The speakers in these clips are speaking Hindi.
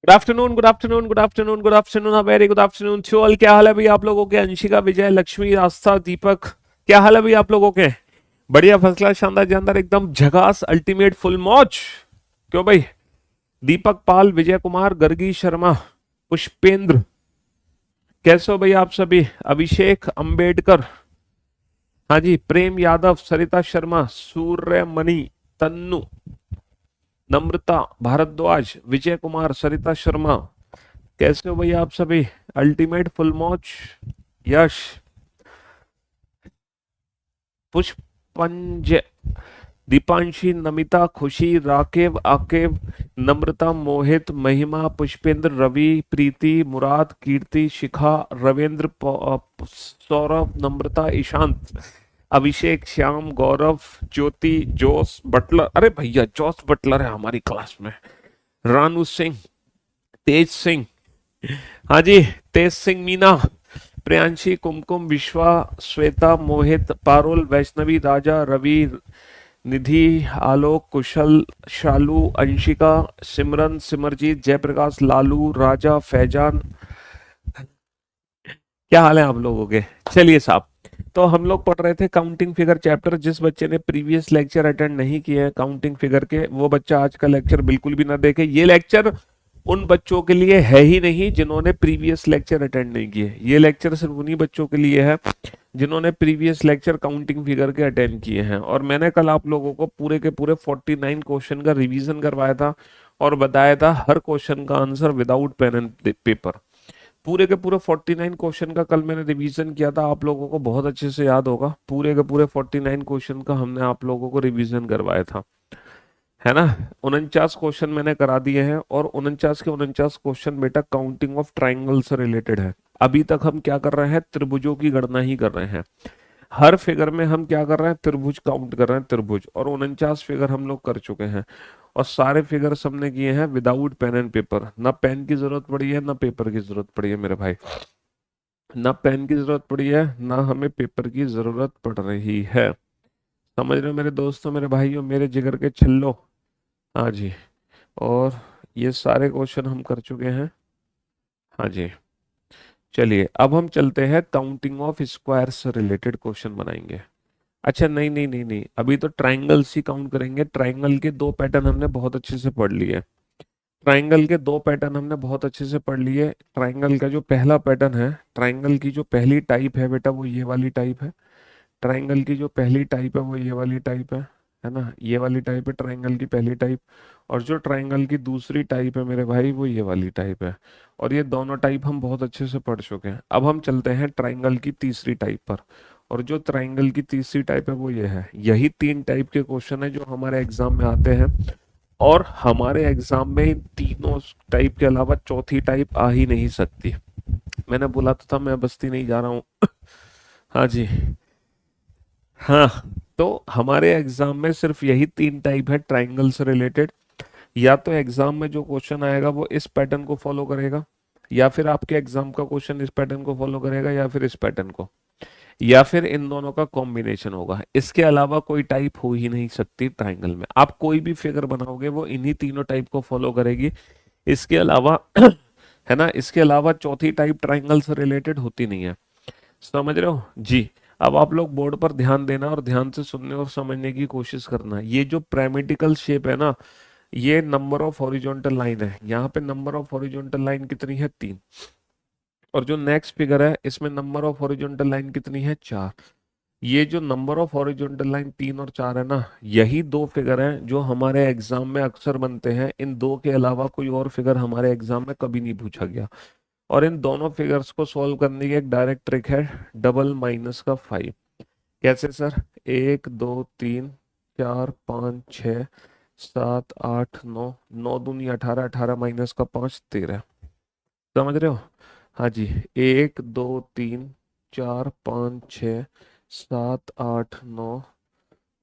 Good afternoon, good afternoon, good afternoon, good afternoon, very good afternoon to all. क्या हाल है भाई आप लोगों के? अंशिका, विजय, लक्ष्मी, आस्था, दीपक, क्या हाल है भाई आप लोगों के? बढ़िया, फर्स्ट क्लास, शानदार, जानदार, एकदम झकास, अल्टीमेट, फुल मौज। क्यों भाई? दीपक पाल, विजय कुमार, गर्गी शर्मा, पुष्पेंद्र, कैसे हो भाई आप सभी? अभिषेक अंबेडकर, हाँ जी, प्रेम यादव, सरिता शर्मा, सूर्यमणि, तन्नु, नम्रता भारद्वाज, विजय कुमार, सरिता शर्मा, कैसे हो भैया आप सभी? अल्टीमेट, फुल मौज, यश, पुष्पंज, दीपांशी, नमिता, खुशी, राकेव, आकेव, नम्रता, मोहित, महिमा, पुष्पेंद्र, रवि, प्रीति, मुराद, कीर्ति, शिखा, रविंद्र, सौरभ, नम्रता, ईशांत, अभिषेक, श्याम, गौरव, ज्योति, जोस बटलर, अरे भैया जोस बटलर है हमारी क्लास में, रानू सिंह, तेज सिंह, हाँ जी, तेज सिंह मीना, प्रियांशी, कुमकुम, विश्वा, श्वेता, मोहित, पारुल, वैष्णवी, राजा, रवि, निधि, आलोक, कुशल, शालू, अंशिका, सिमरन, सिमरजीत, जयप्रकाश, लालू, राजा, फैजान, क्या हाल है आप लोगों के? चलिए साहब, तो हम लोग पढ़ रहे थे काउंटिंग फिगर चैप्टर। जिस बच्चे ने प्रीवियस लेक्चर अटेंड नहीं किए हैं काउंटिंग फिगर के, वो बच्चा आज का लेक्चर बिल्कुल भी ना देखे। ये लेक्चर उन बच्चों के लिए है ही नहीं जिन्होंने प्रीवियस लेक्चर अटेंड नहीं किए। ये लेक्चर सिर्फ उन्हीं बच्चों के लिए है जिन्होंने प्रीवियस लेक्चर काउंटिंग फिगर के अटेंड किए हैं। और मैंने कल आप लोगों को पूरे के पूरे 49 क्वेश्चन का रिवीजन करवाया था और बताया था हर क्वेश्चन का answer without pen and paper. पूरे के पूरे 49 क्वेश्चन का कल मैंने रिवीजन किया था, आप लोगों को बहुत अच्छे से याद होगा। पूरे के पूरे 49 क्वेश्चन का हमने आप लोगों को रिवीजन करवाया था, है ना। 49 क्वेश्चन मैंने करा दिए हैं और 49 के 49 क्वेश्चन बेटा काउंटिंग ऑफ ट्राइंगल से रिलेटेड है। अभी तक हम क्या कर रहे हैं? त्रिभुजों की गणना ही कर रहे हैं। हर फिगर में हम क्या कर रहे हैं? त्रिभुज काउंट कर रहे हैं, त्रिभुज। और 49 फिगर हम लोग कर चुके हैं और सारे फिगर हमने किए हैं विदाउट पेन एंड पेपर। ना पेन की जरूरत पड़ी है ना पेपर की जरूरत पड़ी है मेरे भाई, ना पेन की जरूरत पड़ी है ना हमें पेपर की जरूरत पड़ रही है। समझ रहे हो मेरे दोस्तों, मेरे भाइयों, मेरे जिगर के छल्लो? हाँ जी। और ये सारे क्वेश्चन हम कर चुके हैं। हाँ जी। चलिए अब हम चलते हैं काउंटिंग ऑफ स्क्वायर से रिलेटेड क्वेश्चन बनाएंगे। अच्छा, नहीं नहीं नहीं नहीं, अभी तो ट्राइंगल्स ही काउंट करेंगे। ट्राइंगल के दो पैटर्न हमने बहुत अच्छे से पढ़ लिए। ट्राइंगल के दो पैटर्न हमने बहुत अच्छे से पढ़ लिए। ट्राइंगल का जो पहला पैटर्न है, ट्राइंगल की जो पहली टाइप है बेटा, वो ये वाली टाइप है। ट्राइंगल की जो पहली टाइप है वो ये वाली टाइप है ना, ये वाली टाइप है ट्राइंगल की पहली टाइप। और जो ट्राइंगल की दूसरी टाइप है मेरे भाई, वो ये वाली टाइप है। और ये दोनों टाइप हम बहुत अच्छे से पढ़ चुके हैं। अब हम चलते हैं ट्राइंगल की तीसरी टाइप पर। और जो ट्राइंगल की तीसरी टाइप है वो ये है। यही तीन टाइप के क्वेश्चन है जो हमारे एग्जाम में आते हैं। और हमारे एग्जाम में इन तीनों टाइप के अलावा चौथी टाइप आ ही नहीं सकती। मैंने बोला तो था मैं बस्ती नहीं जा रहा हूँ। हाँ जी। हाँ, तो हमारे एग्जाम में सिर्फ यही तीन टाइप है ट्राइंगल से रिलेटेड। या तो एग्जाम में जो क्वेश्चन आएगा वो इस पैटर्न को फॉलो करेगा, या फिर आपके एग्जाम का क्वेश्चन इस पैटर्न को फॉलो करेगा, या फिर इस पैटर्न को, या फिर इन दोनों का कॉम्बिनेशन होगा। इसके अलावा कोई टाइप हो ही नहीं सकती ट्राइंगल में। आप कोई भी फिगर बनाओगे वो इन्हीं तीनों टाइप को फॉलो करेगी। इसके अलावा है ना, इसके अलावा चौथी टाइप ट्राइंगल से रिलेटेड होती नहीं है। समझ रहे हो जी? अब आप लोग बोर्ड पर ध्यान देना और ध्यान से सुनने और समझने की कोशिश करना। ये जो पैरामीट्रिकल शेप है ना, ये नंबर ऑफ हॉरिजॉन्टल लाइन है। यहाँ पे नंबर ऑफ हॉरिजॉन्टल लाइन कितनी है? 3। और जो नेक्स्ट फिगर है इसमें नंबर ऑफ हॉरिजॉन्टल लाइन कितनी है? 4। ये जो नंबर ऑफ हॉरिजॉन्टल लाइन 3 और 4 है ना, यही दो फिगर हैं जो हमारे एग्जाम में अक्सर बनते हैं। इन दो के अलावा कोई और फिगर हमारे एग्जाम में कभी नहीं पूछा गया। और इन दोनों फिगर्स को सॉल्व करने की एक डायरेक्ट ट्रिक है, डबल माइनस का 5। कैसे सर? 1 2 3 4 5 6 7 8 9, 9 दूनी 18, 18 माइनस का 5 13। समझ रहे हो? हाँ जी। 1 2 3 4 5 6 7 8 9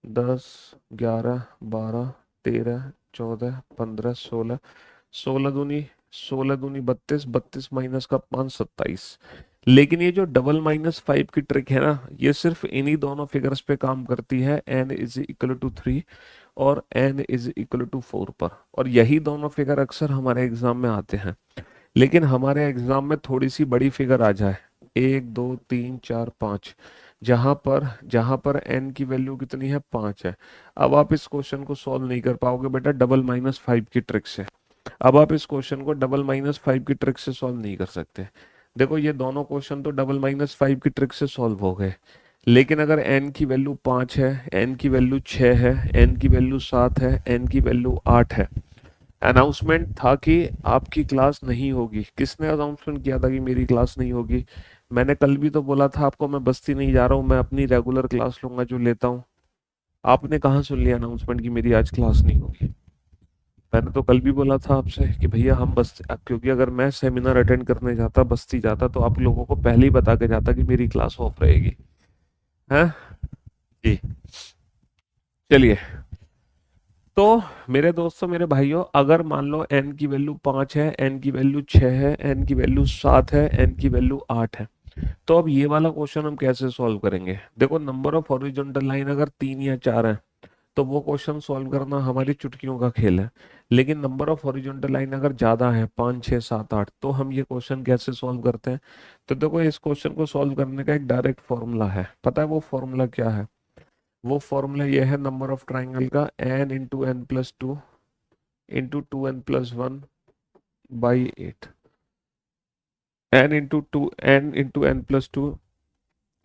10 11 12 13 14 15 16। 16 दूनी 32, 32 माइनस का 5 27। लेकिन ये जो डबल माइनस 5 की ट्रिक है ना, ये सिर्फ इन्हीं दोनों फिगर्स पे काम करती है। n इज इक्वल टू 3 और n इज इक्वल टू 4 पर। और यही दोनों फिगर अक्सर हमारे एग्जाम में आते हैं, लेकिन हमारे एग्जाम में थोड़ी सी बड़ी फिगर आ जाए, 1 2 3 4 5, जहां पर n की वैल्यू कितनी है, 5 है। अब आप इस क्वेश्चन को सॉल्व नहीं कर पाओगे बेटा डबल माइनस फाइव की ट्रिक से। अब आप इस क्वेश्चन को डबल माइनस फाइव की ट्रिक से सॉल्व नहीं कर सकते। देखो ये दोनों क्वेश्चन तो डबल माइनस फाइव की ट्रिक से सॉल्व हो गए, लेकिन अगर n की वैल्यू 5 है, n की वैल्यू 6 है, n की वैल्यू 7 है, n की वैल्यू 8 है, अनाउंसमेंट था कि आपकी क्लास नहीं होगी। किसने अनाउंसमेंट किया था कि मेरी क्लास नहीं होगी? मैंने कल भी तो बोला था आपको, मैं बस्ती नहीं जा रहा हूँ, मैं अपनी रेगुलर क्लास लूंगा जो लेता हूँ। आपने कहाँ सुन लिया अनाउंसमेंट कि मेरी आज क्लास नहीं होगी? मैंने तो कल भी बोला था आपसे कि भैया हम बस्ती, क्योंकि अगर मैं सेमिनार अटेंड करने जाता, बस्ती जाता, तो आप लोगों को पहले ही बता के जाता कि मेरी क्लास ऑफ रहेगी। हैं जी। चलिए, तो मेरे दोस्तों, मेरे भाइयों, अगर मान लो n की वैल्यू 5 है, n की वैल्यू 6 है, n की वैल्यू 7 है, n की वैल्यू 8 है, तो अब ये वाला क्वेश्चन हम कैसे सॉल्व करेंगे? देखो नंबर ऑफ हॉरिजॉन्टल लाइन अगर 3 या 4 है तो वो क्वेश्चन सॉल्व करना हमारी चुटकियों का खेल है। लेकिन नंबर ऑफ हॉरिजॉन्टल लाइन अगर ज्यादा है, 5 6 7 8, तो हम ये क्वेश्चन कैसे सॉल्व करते हैं? तो देखो इस क्वेश्चन को सॉल्व करने का एक डायरेक्ट फॉर्मूला है। पता है वो फॉर्मूला क्या है? वो फॉर्मूला ये है नंबर ऑफ ट्राइंगल का, n into n plus two into two n plus one by eight. n into two, n into n plus two,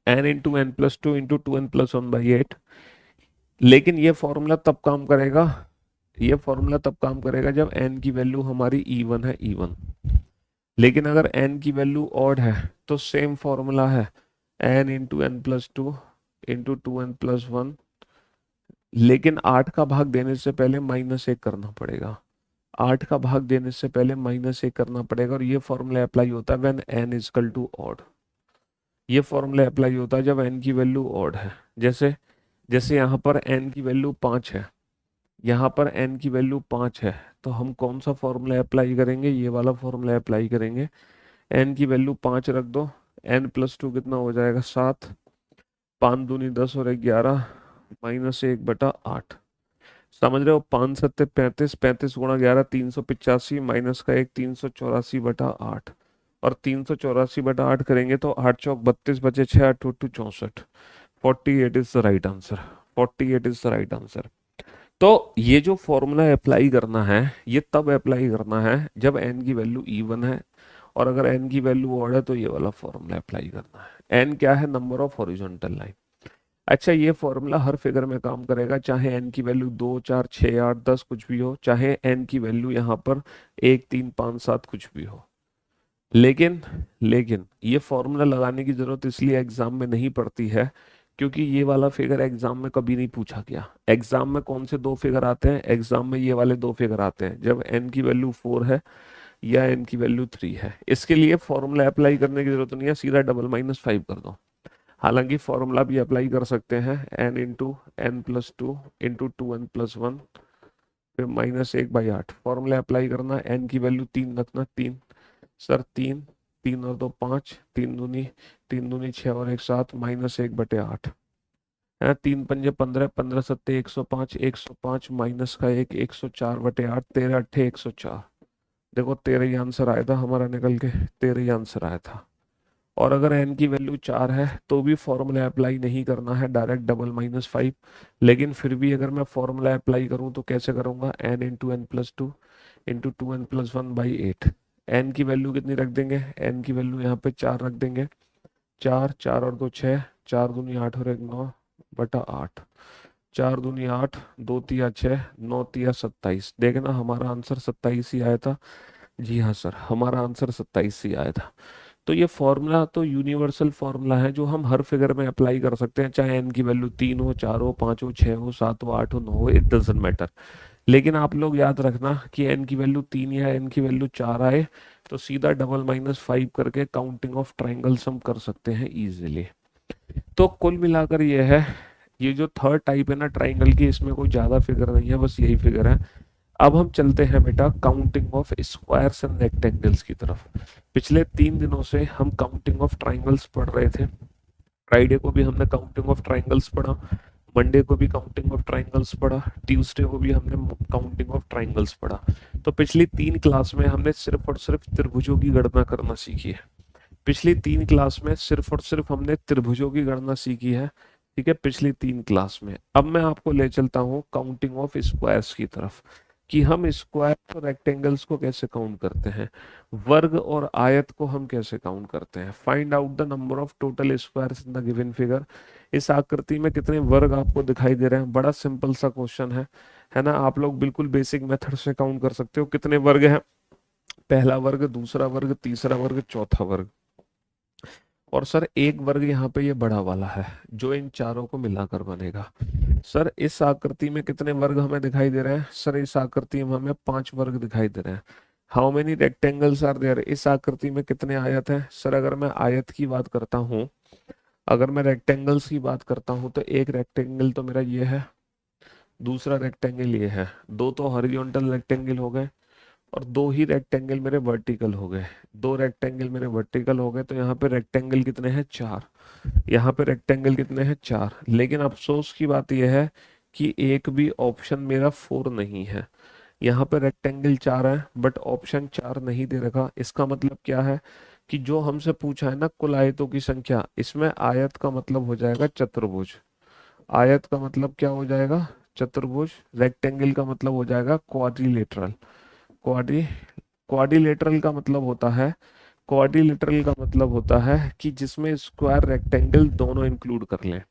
n into n plus two into two n plus one by eight. लेकिन ये फॉर्मूला तब काम करेगा जब n की वैल्यू हमारी इवन है, इवन। लेकिन अगर n की वैल्यू ऑड है तो सेम फॉर्मूला है, n into n plus two into two n plus one, लेकिन 8 का भाग देने से पहले -1 करना पड़ेगा। 8 का भाग देने से पहले -1 करना पड़ेगा, और ये फॉर्मूला अप्लाई होता है when n is equal to odd. ये फॉर्मूला अप्लाई होता है जब n की वैल्यू ऑड है। जैसे जैसे यहाँ पर n की वैल्यू 5 है, यहाँ पर n की वैल्यू 5 है, तो हम कौन सा फॉर्मूला अप्लाई करेंगे? ये वाला फॉर्मूला अप्लाई करेंगे। n की वैल्यू 5 रख दो, n प्लस टू कितना हो जाएगा, 7, 5 दूनी 10 और 11, -1/8। समझ रहे हो? 5 सत्ते 35, 35 × 11 385, माइनस का 1 384/8। और 384/8 करेंगे तो 8 चौक 32, बचे 6, 8 2 64। 48 is the right answer. 48 is the right answer. तो ये जो फॉर्मूला अप्लाई करना है, ये तब अप्लाई करना है जब n की वैल्यू इवन है, और अगर n की वैल्यू ऑड है तो ये वाला फॉर्मूला अप्लाई करना है। n क्या है? Number of horizontal line. अच्छा, ये फॉर्मूला हर फिगर में काम करेगा, चाहे n की वैल्यू 2 4 6 8 10 कुछ भी हो, चाहे n की वैल्यू यहाँ पर 1 3 5 7 कुछ भी हो। लेकिन लेकिन ये फॉर्मूला लगाने की जरूरत इसलिए एग्जाम में नहीं पड़ती है क्योंकि ये वाला फिगर एग्जाम में कभी नहीं पूछा गया। एग्जाम में कौन से दो फिगर आते हैं? एग्जाम में ये वाले दो फिगर आते हैं जब n की वैल्यू 4 है या n की वैल्यू 3 है। इसके लिए फॉर्मूला अप्लाई करने की जरूरत नहीं है, सीधा डबल माइनस फाइव कर दो। हालांकि फॉर्मूला भी अप्लाई कर सकते हैं, n into n plus two into two n plus one, फिर -1/8। फॉर्मूला अप्लाई करना, n की वैल्यू 3 रखना, 3 सर 3, 3 और 2 5, 3 दूनी 6 और 1 7, -1/8 है। 3 पंजे 15, 15 सत्ते 105, 105 माइनस का 1 104/8, 13 अट्ठे 104। देखो 13 ही आंसर आया था हमारा निकल के, 13 ही आंसर आया था। और अगर n की वैल्यू 4 है तो भी फॉर्मूला अप्लाई नहीं करना है, डायरेक्ट डबल माइनस फाइव। लेकिन फिर भी अगर मैं फॉर्मूला अप्लाई करूं तो कैसे करूंगा? n into n plus two into two n plus one by eight. n की वैल्यू कितनी रख देंगे? n की वैल्यू यहाँ पे 4 रख देंगे। 4, 4 और 2 6, 4 दूनी 8 और 1 9/8। 4 दूनी 8, 2 तिया 6, 9 तिया 27। देखना हमारा आंसर 27 ही आया था। जी हाँ सर, हमारा आंसर 27 ही आया था। तो ये फॉर्मूला तो यूनिवर्सल फॉर्मूला है जो हम हर फिगर में अप्लाई कर सकते हैं, चाहे n की वैल्यू 3 हो, 4 हो, 5 हो, 6 हो, 7 हो, 8 हो, 9 हो, इट डजेंट मैटर। लेकिन आप लोग याद रखना कि n की वैल्यू 3 या n की वैल्यू 4 आए तो सीधा डबल माइनस फाइव करके काउंटिंग ऑफ ट्राइंगल्स हम कर सकते हैं इजीली। तो कुल मिलाकर ये है, ये जो थर्ड टाइप है ना ट्राइंगल की, इसमें कोई ज्यादा फिगर नहीं है, बस यही फिगर है। अब हम चलते हैं बेटा counting of squares and rectangles की तरफ। पिछले 3 दिनों से हम काउंटिंग ऑफ ट्राइंगल्स पढ़ रहे थे। फ्राइडे को भी हमने काउंटिंग ऑफ ट्राइंगल्स पढ़ा, मंडे को भी काउंटिंग ऑफ ट्राइंगल्स पढ़ा, ट्यूसडे को भी हमने काउंटिंग ऑफ ट्राइंगल्स पढ़ा। तो पिछली 3 क्लास में हमने सिर्फ और सिर्फ त्रिभुजों की गणना करना सीखी है। पिछली 3 क्लास में सिर्फ और सिर्फ हमने त्रिभुजों की गणना सीखी है, ठीक है, पिछली 3 क्लास में। अब मैं आपको ले चलता हूँ काउंटिंग ऑफ स्क्वायर्स की तरफ, कि हम स्क्वायर और रेक्टेंगल्स को कैसे काउंट करते हैं, वर्ग और आयत को हम कैसे काउंट करते हैं। Find out the number of total squares in the given figure. इस आकृति में कितने वर्ग आपको दिखाई दे रहे हैं, बड़ा सिंपल सा क्वेश्चन है ना। आप लोग बिल्कुल बेसिक मेथड से काउंट कर सकते हो कितने वर्ग हैं, पहला वर्ग, दूसरा वर्ग, तीसरा वर्ग, चौथा वर्ग। और सर एक वर्ग यहाँ पे ये बड़ा वाला है जो इन चारों को मिलाकर बनेगा। सर इस आकृति में कितने वर्ग हमें दिखाई दे रहे हैं, सर इस आकृति में हमें 5 वर्ग दिखाई दे रहे हैं। How many rectangles are there, इस आकृति में कितने आयत हैं। सर अगर मैं आयत की बात करता हूँ, अगर मैं रेक्टेंगल्स की बात करता हूँ, तो एक रेक्टेंगल तो मेरा ये है, दूसरा रेक्टेंगल ये है, 2 तो हॉरिजॉन्टल रेक्टेंगल हो गए और 2 ही रेक्टेंगल मेरे वर्टिकल हो गए। 2 रेक्टेंगल मेरे वर्टिकल हो गए, तो यहाँ पे रेक्टेंगल कितने हैं, 4। यहाँ पे रेक्टेंगल कितने हैं, 4। लेकिन अफसोस की बात यह है कि एक भी ऑप्शन मेरा 4 नहीं है। यहाँ पे रेक्टेंगल 4 है बट ऑप्शन 4 नहीं दे रखा। इसका मतलब क्या है कि जो हमसे पूछा है ना कुल आयतों की संख्या, इसमें आयत का मतलब हो जाएगा चतुर्भुज। आयत का मतलब क्या हो जाएगा, चतुर्भुज। रेक्टेंगल का मतलब हो जाएगा क्वाड्रिलेटरल। क्वाड्री क्वाड्रिलेटरल का मतलब होता है, क्वाड्रिलेटरल का मतलब होता है कि जिसमें स्क्वायर रेक्टेंगल दोनों इंक्लूड कर लें,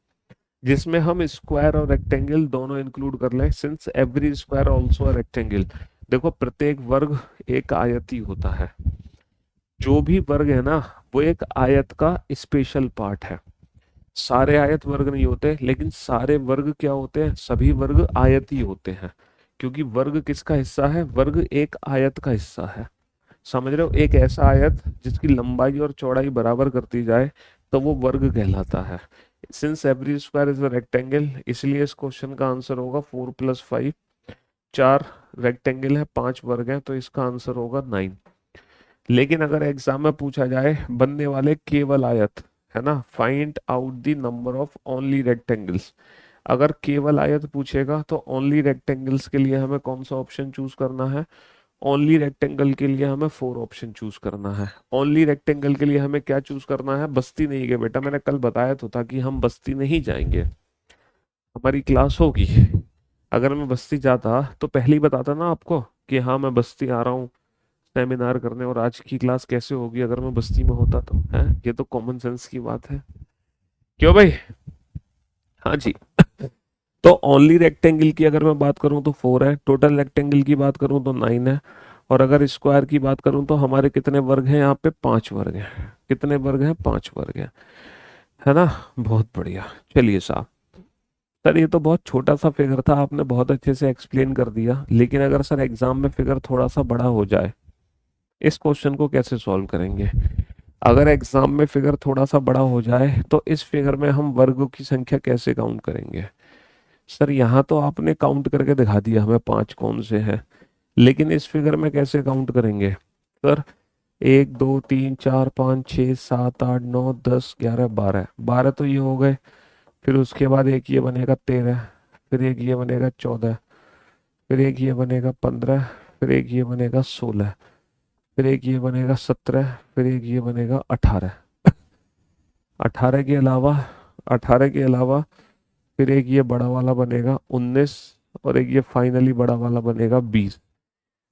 जिसमें हम स्क्वायर और रेक्टेंगल दोनों इंक्लूड कर लें। Since every square also a rectangle, देखो प्रत्येक वर्ग एक आयत ही होता है। जो भी वर्ग है ना वो एक आयत का स्पेशल पार्ट है। सारे आयत वर्ग नहीं होते, लेकिन सारे वर्ग क्या होते हैं, सभी वर्ग आयत ही होते हैं। क्योंकि वर्ग किसका हिस्सा है, वर्ग एक आयत का हिस्सा है। समझ रहे हो, एक ऐसा आयत जिसकी लंबाई और चौड़ाई बराबर करती जाए तो वो वर्ग कहलाता है। Since every square is a rectangle, इसलिए इस क्वेश्चन का आंसर होगा 4 + 5। 4 रेक्टेंगल है, 5 वर्ग है, तो इसका आंसर होगा 9। लेकिन अगर एग्जाम में पूछा जाए बनने वाले केवल आयत, है ना, find out the number of only rectangles, अगर केवल आयत पूछेगा तो ओनली रेक्टेंगल्स के लिए हमें कौन सा ऑप्शन चूज करना है, ओनली रेक्टेंगल के लिए हमें 4 ऑप्शन चूज करना है। ओनली रेक्टेंगल के लिए हमें क्या चूज करना है, बस्ती नहीं गए बेटा, मैंने कल बताया तो था कि हम बस्ती नहीं जाएंगे, हमारी क्लास होगी। अगर मैं बस्ती जाता तो पहले ही बताता ना आपको कि हाँ मैं बस्ती आ रहा हूँ सेमिनार करने, और आज की क्लास कैसे होगी अगर मैं बस्ती में होता तो, है ये तो कॉमन सेंस की बात है, क्यों भाई। हाँ जी। तो ओनली रेक्टेंगल की अगर मैं बात करूं तो 4 है, टोटल रेक्टेंगल की बात करूं तो 9 है, और अगर स्क्वायर की बात करूं तो हमारे कितने वर्ग हैं, यहाँ पे 5 वर्ग हैं। कितने वर्ग हैं, 5 वर्ग हैं, है ना। बहुत बढ़िया। चलिए साहब, सर ये तो बहुत छोटा सा फिगर था, आपने बहुत अच्छे से एक्सप्लेन कर दिया, लेकिन अगर सर एग्जाम में फिगर थोड़ा सा बड़ा हो जाए, इस क्वेश्चन को कैसे सॉल्व करेंगे। अगर एग्जाम में फिगर थोड़ा सा बड़ा हो जाए तो इस फिगर में हम वर्गों की संख्या कैसे काउंट करेंगे। सर यहाँ तो आपने काउंट करके दिखा दिया हमें 5 कौन से हैं, लेकिन इस फिगर में कैसे काउंट करेंगे। सर 1 2 3 4 5 6 7 8 9 10 11 12, 12 तो ये हो गए। फिर उसके बाद एक ये बनेगा 13, फिर एक ये बनेगा 14, फिर एक ये बनेगा 15, फिर एक ये बनेगा 16, फिर एक ये बनेगा 17, फिर एक ये बनेगा 18। 18 के अलावा 18 के अलावा फिर एक ये बड़ा वाला बनेगा 19, और एक ये फाइनली बड़ा वाला बनेगा 20।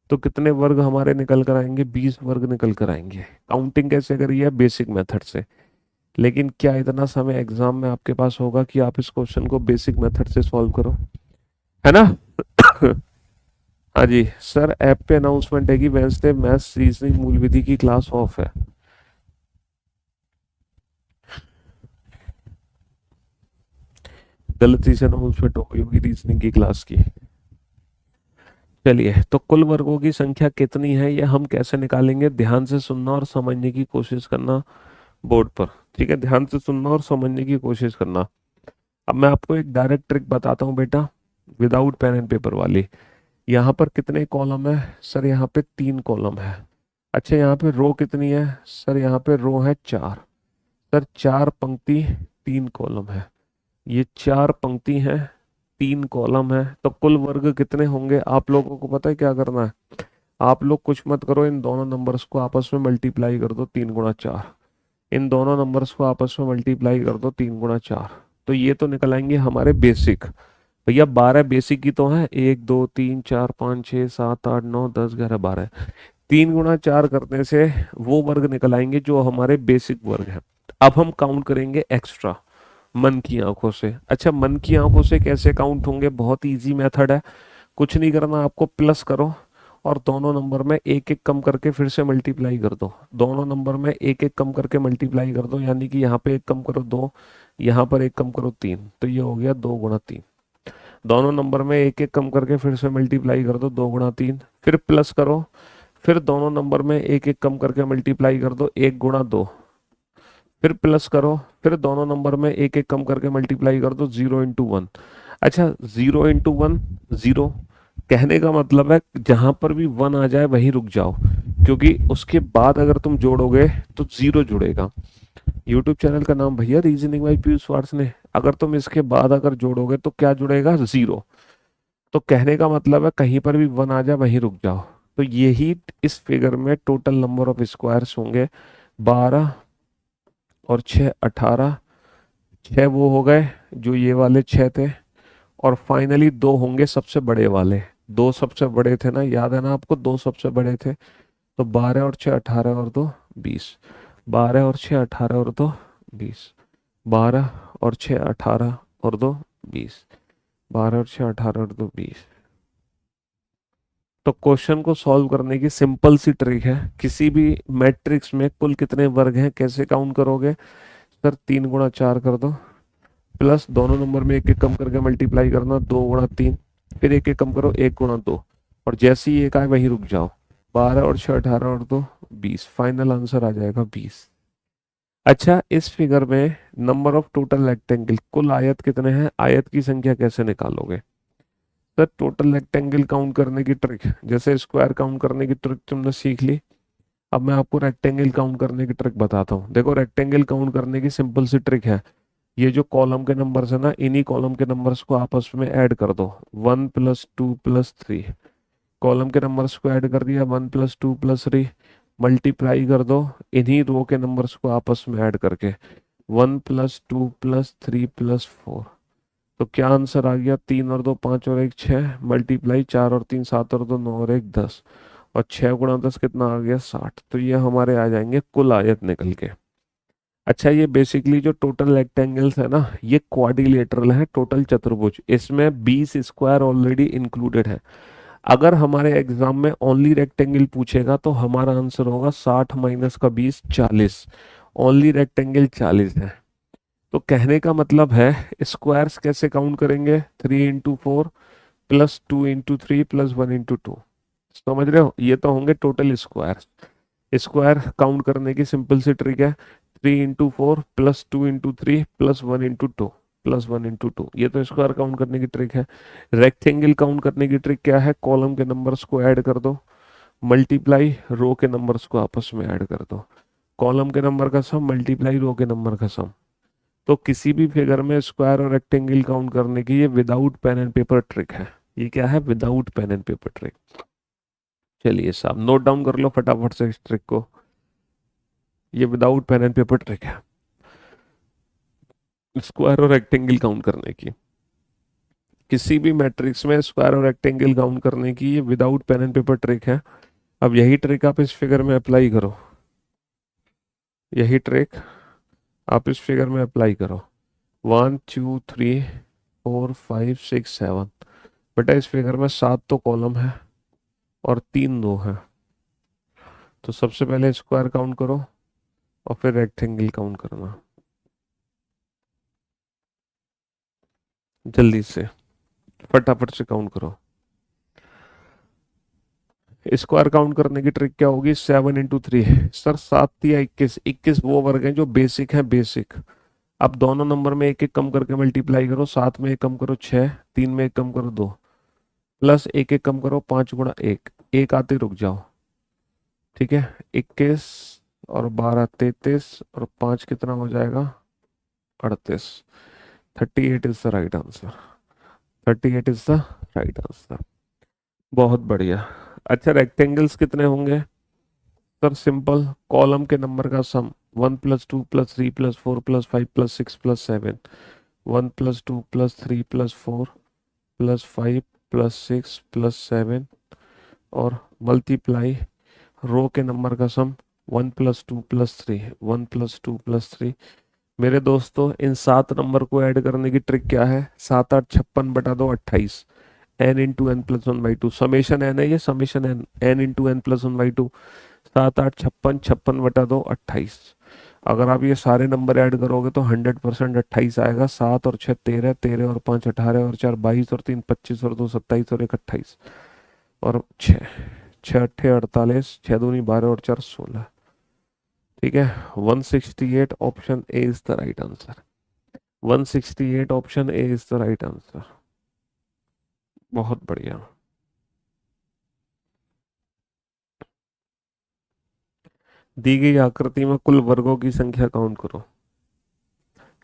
तो कितने वर्ग हमारे निकल कर आएंगे, 20 वर्ग निकल कर आएंगे। काउंटिंग कैसे करी है, बेसिक मेथड से। लेकिन क्या इतना समय एग्जाम में आपके पास होगा कि आप इस क्वेश्चन को बेसिक मेथड से सॉल्व करो, है ना। हाँ जी सर, ऐप पे अनाउंसमेंट है कि वेंसडे मैथ्स रीजनिंग मूल विधि की क्लास ऑफ है। गलती से अनाउंसमेंट हो गई होगी रीजनिंग की क्लास की। चलिए, तो कुल वर्गों की संख्या कितनी है ये हम कैसे निकालेंगे, ध्यान से सुनना और समझने की कोशिश करना बोर्ड पर, ठीक है। ध्यान से सुनना और समझने की कोशिश करना। अब मैं आपको एक डायरेक्ट ट्रिक बताता हूँ बेटा, विदाउट पेन एंड पेपर वाली। यहाँ पर कितने कॉलम है, सर यहाँ पे 3 कॉलम है। अच्छा यहाँ पे रो कितनी है, सर यहाँ पे रो है 4। सर 4 पंक्ति 3 कॉलम है। ये 4 पंक्ति हैं, 3 कॉलम है, तो कुल वर्ग कितने होंगे आप लोगों को पता है क्या करना है? आप लोग कुछ मत करो, इन दोनों नंबर्स को आपस में मल्टीप्लाई कर दो 3 गुणा 4। इन दोनों नंबर्स को आपस में मल्टीप्लाई कर दो 3 गुणा 4। तो ये तो निकल आएंगे हमारे बेसिक। भैया 12 बेसिक की तो है, 1 2 3 4 5 6 7 8 9 10 11 12। 3 गुणा 4 करने से वो वर्ग निकल आएंगे जो हमारे बेसिक वर्ग हैं। अब हम काउंट करेंगे एक्स्ट्रा मन की आंखों से। अच्छा, मन की आंखों से कैसे काउंट होंगे? बहुत इजी मेथड है। कुछ नहीं करना आपको, प्लस करो और दोनों नंबर में एक एक कम करके फिर से मल्टीप्लाई कर दो। दोनों नंबर में एक एक कम करके मल्टीप्लाई कर दो, यानी कि यहाँ पे एक कम करो 2, यहाँ पर एक कम करो 3, तो ये हो गया 2 गुणा 3। दोनों नंबर में एक एक कम करके फिर से मल्टीप्लाई कर दो, 2 गुणा 3, फिर प्लस करो, फिर दोनों नंबर में एक एक कम करके मल्टीप्लाई कर दो, 1 गुणा 2, फिर प्लस करो, फिर दोनों नंबर में एक एक कम करके मल्टीप्लाई कर दो, 0 इंटू 1। अच्छा, 0 इंटू 1 0, कहने का मतलब है जहां पर भी 1 आ जाए वहीं रुक जाओ, क्योंकि उसके बाद अगर तुम जोड़ोगे तो 0 जुड़ेगा। यूट्यूब चैनल का नाम भैया रीजनिंग बाय पीयूष वार्स ने। अगर तुम इसके बाद अगर जोड़ोगे तो क्या जुड़ेगा? 0। तो कहने का मतलब है कहीं पर भी 1 आ जाए वहीं रुक जाओ। तो यही इस फिगर में टोटल नंबर ऑफ स्क्वायर्स होंगे, 12 और 6 18। 6 वो हो गए जो ये वाले 6 थे, और फाइनली 2 होंगे सबसे बड़े वाले। 2 सबसे बड़े थे ना, याद है ना आपको? 2 सबसे बड़े थे। तो 12 और 6 18 और 2 20। 12 और 6 18 और 2 20। 12 और 6 18 और 2 20। 12 और 6 18 और 2 20। तो क्वेश्चन को सॉल्व करने की सिंपल सी ट्रिक है, किसी भी मैट्रिक्स में कुल कितने वर्ग हैं कैसे काउंट करोगे? सर 3 गुणा 4 कर दो, प्लस दोनों नंबर में एक एक कम करके मल्टीप्लाई करना, 2 गुणा 3, फिर एक एक कम करो, 1 गुणा 2, और जैसे ही एक आए वहीं रुक जाओ। 12 और 6 18 और 2 20, फाइनल आंसर आ जाएगा 20। अच्छा, इस फिगर में नंबर ऑफ टोटल रेक्टेंगल, कुल आयत कितने हैं, आयत की संख्या कैसे निकालोगे? सर टोटल रेक्टेंगल काउंट करने की ट्रिक, जैसे स्क्वायर काउंट करने की ट्रिक तुमने सीख ली, अब मैं आपको रेक्टेंगल काउंट करने की ट्रिक बताता हूँ। देखो, रेक्टेंगल काउंट करने की सिंपल सी ट्रिक है, ये जो कॉलम के नंबर्स है ना, इन्हीं कॉलम के नंबर्स को आपस में ऐड कर दो, 1 + 2 + 3। कॉलम के नंबर्स को ऐड कर दिया, 1 + 2 + 3, मल्टीप्लाई कर दो इन्हीं रो के नंबर्स को आपस में ऐड करके, 1 + 2 + 3 + 4। तो क्या आंसर आ गया? 3 और 2 5 और 1 6, मल्टीप्लाई 4 और 3 7 और 2 9 और 1 10, और 6 × 10 कितना आ गया? 60। तो ये हमारे आ जाएंगे कुल आयत निकल के। अच्छा, ये बेसिकली जो टोटल रेक्टेंगल्स है ना, ये क्वाड्रिलेटरल है, टोटल चतुर्भुज, इसमें 20 स्क्वायर ऑलरेडी इंक्लूडेड है। अगर हमारे एग्जाम में ओनली रेक्टेंगल पूछेगा तो हमारा आंसर होगा 60 माइनस का 20 40। ओनली रेक्टेंगल 40 है। तो कहने का मतलब है स्क्वायर्स कैसे काउंट करेंगे? 3 × 4 +2 × 3 +1 × 2। समझ रहे हो? ये तो होंगे टोटल स्क्वायर। स्क्वायर काउंट करने की सिंपल सी ट्रिक है, 3 × 4 +2 × 3 +1 × 2 +1 × 2। ये तो स्क्वायर काउंट करने की ट्रिक है। रेक्टेंगल काउंट करने की ट्रिक क्या है? कॉलम के नंबर्स को ऐड कर दो, मल्टीप्लाई रो के नंबर्स को आपस में ऐड कर दो, कॉलम के नंबर का सम मल्टीप्लाई रो के नंबर का सम। तो किसी भी फिगर में स्क्वायर और रेक्टेंगल काउंट करने की ये without pen and paper trick है। ये क्या है? Without pen and paper trick. चलिए साहब, नोट डाउन कर लो फटाफट से इस ट्रिक को। ये without pen and paper trick है स्क्वायर और रेक्टेंगल काउंट करने की। किसी भी मैट्रिक्स में स्क्वायर और रेक्टेंगल काउंट करने की ये without pen and paper trick है। अब यही ट्रिक आप इस फिगर में अप्लाई करो। यही ट्रिक आप इस फिगर में अप्लाई करो। 1 2 3 4 5 6 7। बेटा इस फिगर में 7 तो कॉलम है और 3 रो है। तो सबसे पहले स्क्वायर काउंट करो और फिर रेक्टेंगल काउंट करना, जल्दी से फटाफट से काउंट करो। स्क्वायर काउंट करने की ट्रिक क्या होगी? 7 × 3। सर 7 या 21, 21 वो वर्ग हैं जो बेसिक है, बेसिक। अब दोनों नंबर में एक एक कम करके मल्टीप्लाई करो, 7 में एक कम करो 6, 3 में एक कम करो 2, प्लस एक एक कम करो 5 × 1, एक आते रुक जाओ। ठीक है, 21 और 12 33 और 5 कितना हो जाएगा? 38। 38 is the right answer. 38 is the right answer. बहुत बढ़िया। अच्छा, रेक्टेंगल्स कितने होंगे? सर सिंपल, कॉलम के नंबर का सम। 1 + 2 + 3 + 4 + 5 + 6 + 7। 1 + 2 + 3 + 4 + 5 + 6 + 7 और मल्टीप्लाई रो के नंबर का सम। 1 + 2 + 3। 1 + 2 + 3। मेरे दोस्तों, इन 7 नंबर को ऐड करने की ट्रिक क्या है? 7 × 8 = 56 बटा 2 = 28। n × n+1/2 समेशन एन है, ये समेशन एन, n × n+1/2। 7 8 56, 56 बटा 2 = 28। अगर आप ये सारे नंबर ऐड करोगे तो 100% 28 आएगा। 7 और 6 13, 13 और 5 18 और 4 22 और 3 25 और 2 27 और 1 28 और 6 6 8 48, 6 दूनी 12 और 4 16। ठीक है, 168 option A is the right answer. 168 option A is the right answer. बहुत बढ़िया। दी गई आकृति में कुल वर्गों की संख्या काउंट करो।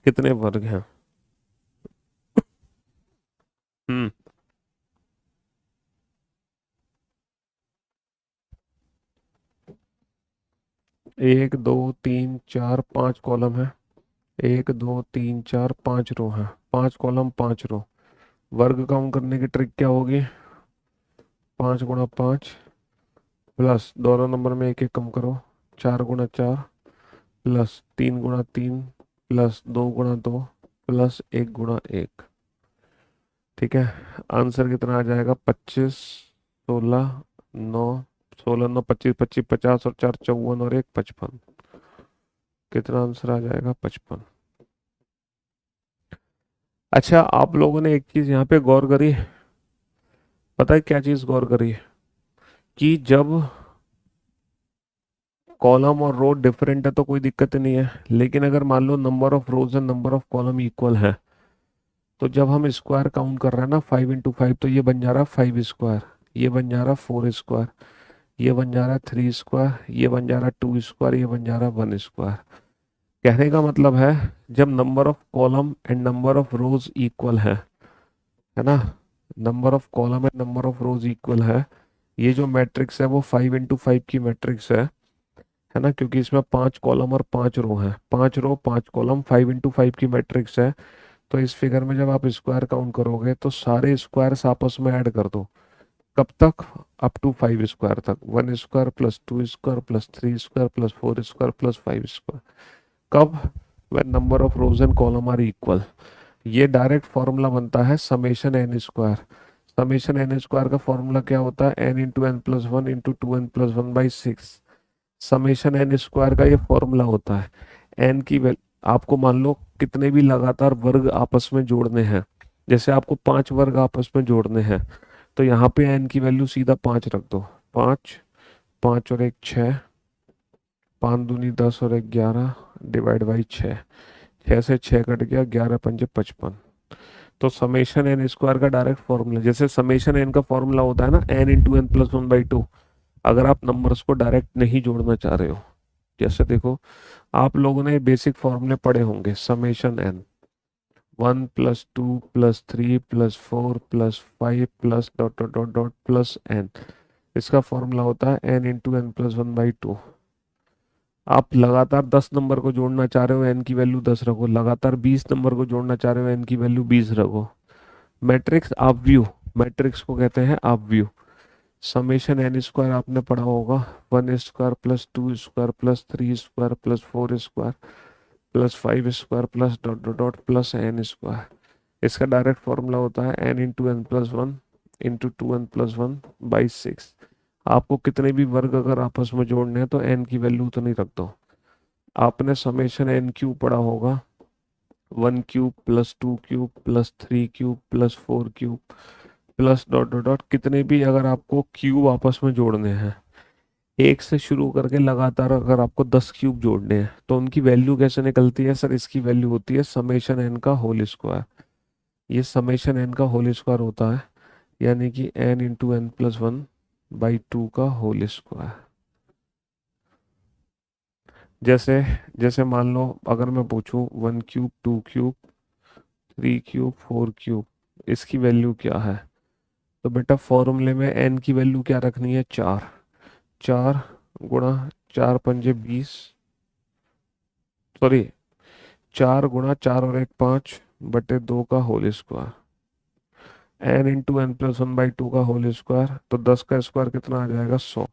कितने वर्ग हैं? हम्म। 1 2 3 4 5 कॉलम है। 1 2 3 4 5 रो है। 5 कॉलम 5 रो। वर्ग काउंट करने की ट्रिक क्या होगी? 5 × 5 प्लस दोनों नंबर में एक एक कम करो। 4 × 4 प्लस 3 × 3 प्लस 2 × 2 प्लस 1 × 1। ठीक है, आंसर कितना आ जाएगा? 25 16 9, 16 9 25 25 50 और 4 54 और 1 55। कितना आंसर आ जाएगा? 55। अच्छा, आप लोगों ने एक चीज यहाँ पे गौर करी? पता है क्या चीज गौर करी? कि जब कॉलम और रो डिफरेंट है तो कोई दिक्कत नहीं है, लेकिन अगर मान लो number of rows and number of column equal है, तो जब हम स्क्वायर काउंट कर रहे हैं ना, 5 × 5, तो ये बन जा रहा है 5 स्क्वायर, ये बन जा रहा है 4 स्क्वायर, ये बन जा रहा है 3 स्क्वायर, ये बन जा रहा है 2 स्क्वायर, ये बन जा रहा है 1 स्क्वायर। कहने का मतलब है, जब number of column and number of rose equal है ना, number of column and number of rose equal है, ये जो मैट्रिक्स है वो 5 × 5 की मैट्रिक्स है ना, क्योंकि इसमें 5 कॉलम और 5 रो है। 5 रो 5 कॉलम 5 × 5 की मैट्रिक्स है। तो इस फिगर में जब आप स्क्वायर काउंट करोगे तो सारे स्क्वायर्स आपस में ऐड कर दो। कब तक? अप टू 5 स्क्वायर तक। 1 square plus 2 square plus 3 square plus 4 square plus 5 square. कब? When number of rows and column are equal. ये डायरेक्ट फॉर्मूला बनता है summation n square. Summation n square का फॉर्मूला क्या होता है? n × n+1 × 2n+1/6। Summation n square का ये फॉर्मूला होता है। एन की वैल्यू आपको मान लो कितने भी लगातार वर्ग आपस में जोड़ने हैं, जैसे आपको 5 वर्ग आपस में जोड़ने हैं, तो यहाँ पे एन की वैल्यू सीधा 5 रख दो। 5, 5 और 1 6, 5 दूनी 10 और 1 11 डिवाइड बाई 6। 6 से 6 कट गया, 11 × 5 = 55। तो समेशन एन स्क्वायर का डायरेक्ट फॉर्मूला, जैसे समेशन एन का फॉर्मूला होता है ना n × n+1/2। अगर आप नंबर्स को डायरेक्ट नहीं जोड़ना चाह रहे हो, जैसे देखो, आप लोगों ने बेसिक फॉर्मूले पढ़े होंगे। Summation n 1 + 2 + 3 + 4 + 5 plus dot dot dot dot plus n. इसका फॉर्मूला होता है n × n+1/2। आप लगातार 10 नंबर को जोड़ना चाह रहे हो, एन की वैल्यू 10 रखो। लगातार 20 नंबर को जोड़ना चाह रहे हो, एन की वैल्यू 20 रखो। मैट्रिक्स आप व्यू, मैट्रिक्स को कहते हैं आप व्यू। समेशन एन स्क्वायर आपने पढ़ा होगा। 1 square plus 2 square plus 3 square plus 4 square plus 5 square plus dot dot dot plus n square. इसका डायरेक्ट फॉर्मूला होता है n × n+1 × 2n+1/6। आपको कितने भी वर्ग अगर आपस में जोड़ने हैं तो एन की वैल्यू उतनी रख दो। आपने समेशन एन क्यूब पढ़ा होगा। 1³ plus 2³ plus 3³ plus 4³ plus dot dot dot, कितने भी अगर आपको क्यूब आपस में जोड़ने हैं, एक से शुरू करके लगातार अगर आपको 10 क्यूब जोड़ने हैं, तो उनकी वैल्यू कैसे निकलती है? सर इसकी वैल्यू होती है समेशन एन का होल स्क्वायर। ये समेशन एन का होल स्क्वायर होता है, यानी कि n × n+1/2 का होल स्क्वायर। जैसे जैसे मान लो अगर मैं पूछूं 1³ 2³ 3 क्यूब 4 क्यूब, इसकी वैल्यू क्या है? तो बेटा फॉर्मूले में एन की वैल्यू क्या रखनी है? 4। 4 गुणा 4 पंजे 20, सॉरी 4 गुणा 4 और 1 5 बटे 2 का होल स्क्वायर, n × n+1/2 का होल स्क्वायर, तो 10 का स्क्वायर कितना आ जाएगा? 100।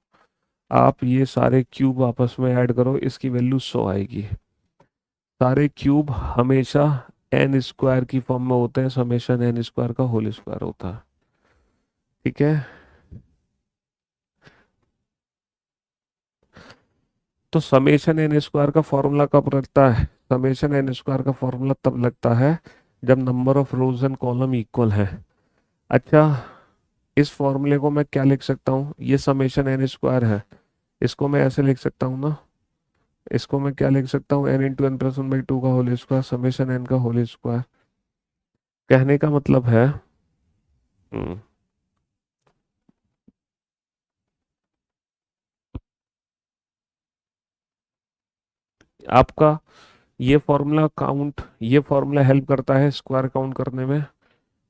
आप ये सारे क्यूब आपस में ऐड करो, इसकी वैल्यू 100 आएगी। सारे क्यूब हमेशा एन स्क्वायर की फॉर्म में होते हैं, समेशन एन स्क्वायर का होल स्क्वायर होता है। ठीक है, तो समेशन एन स्क्वायर का फॉर्मूला कब लगता है? समेशन एन स्क्वायर का फॉर्मूला तब लगता है जब number of rows and column equal है। अच्छा, इस फॉर्मूले को मैं क्या लिख सकता हूँ? ये समेशन एन स्क्वायर है, इसको मैं ऐसे लिख सकता हूँ ना, इसको मैं क्या लिख सकता हूँ? n × n+1/2 का होल स्क्वायर समेशन एन का होल स्क्वायर। कहने का मतलब है हम्म, आपका ये फॉर्मूला हेल्प करता है स्क्वायर काउंट करने में,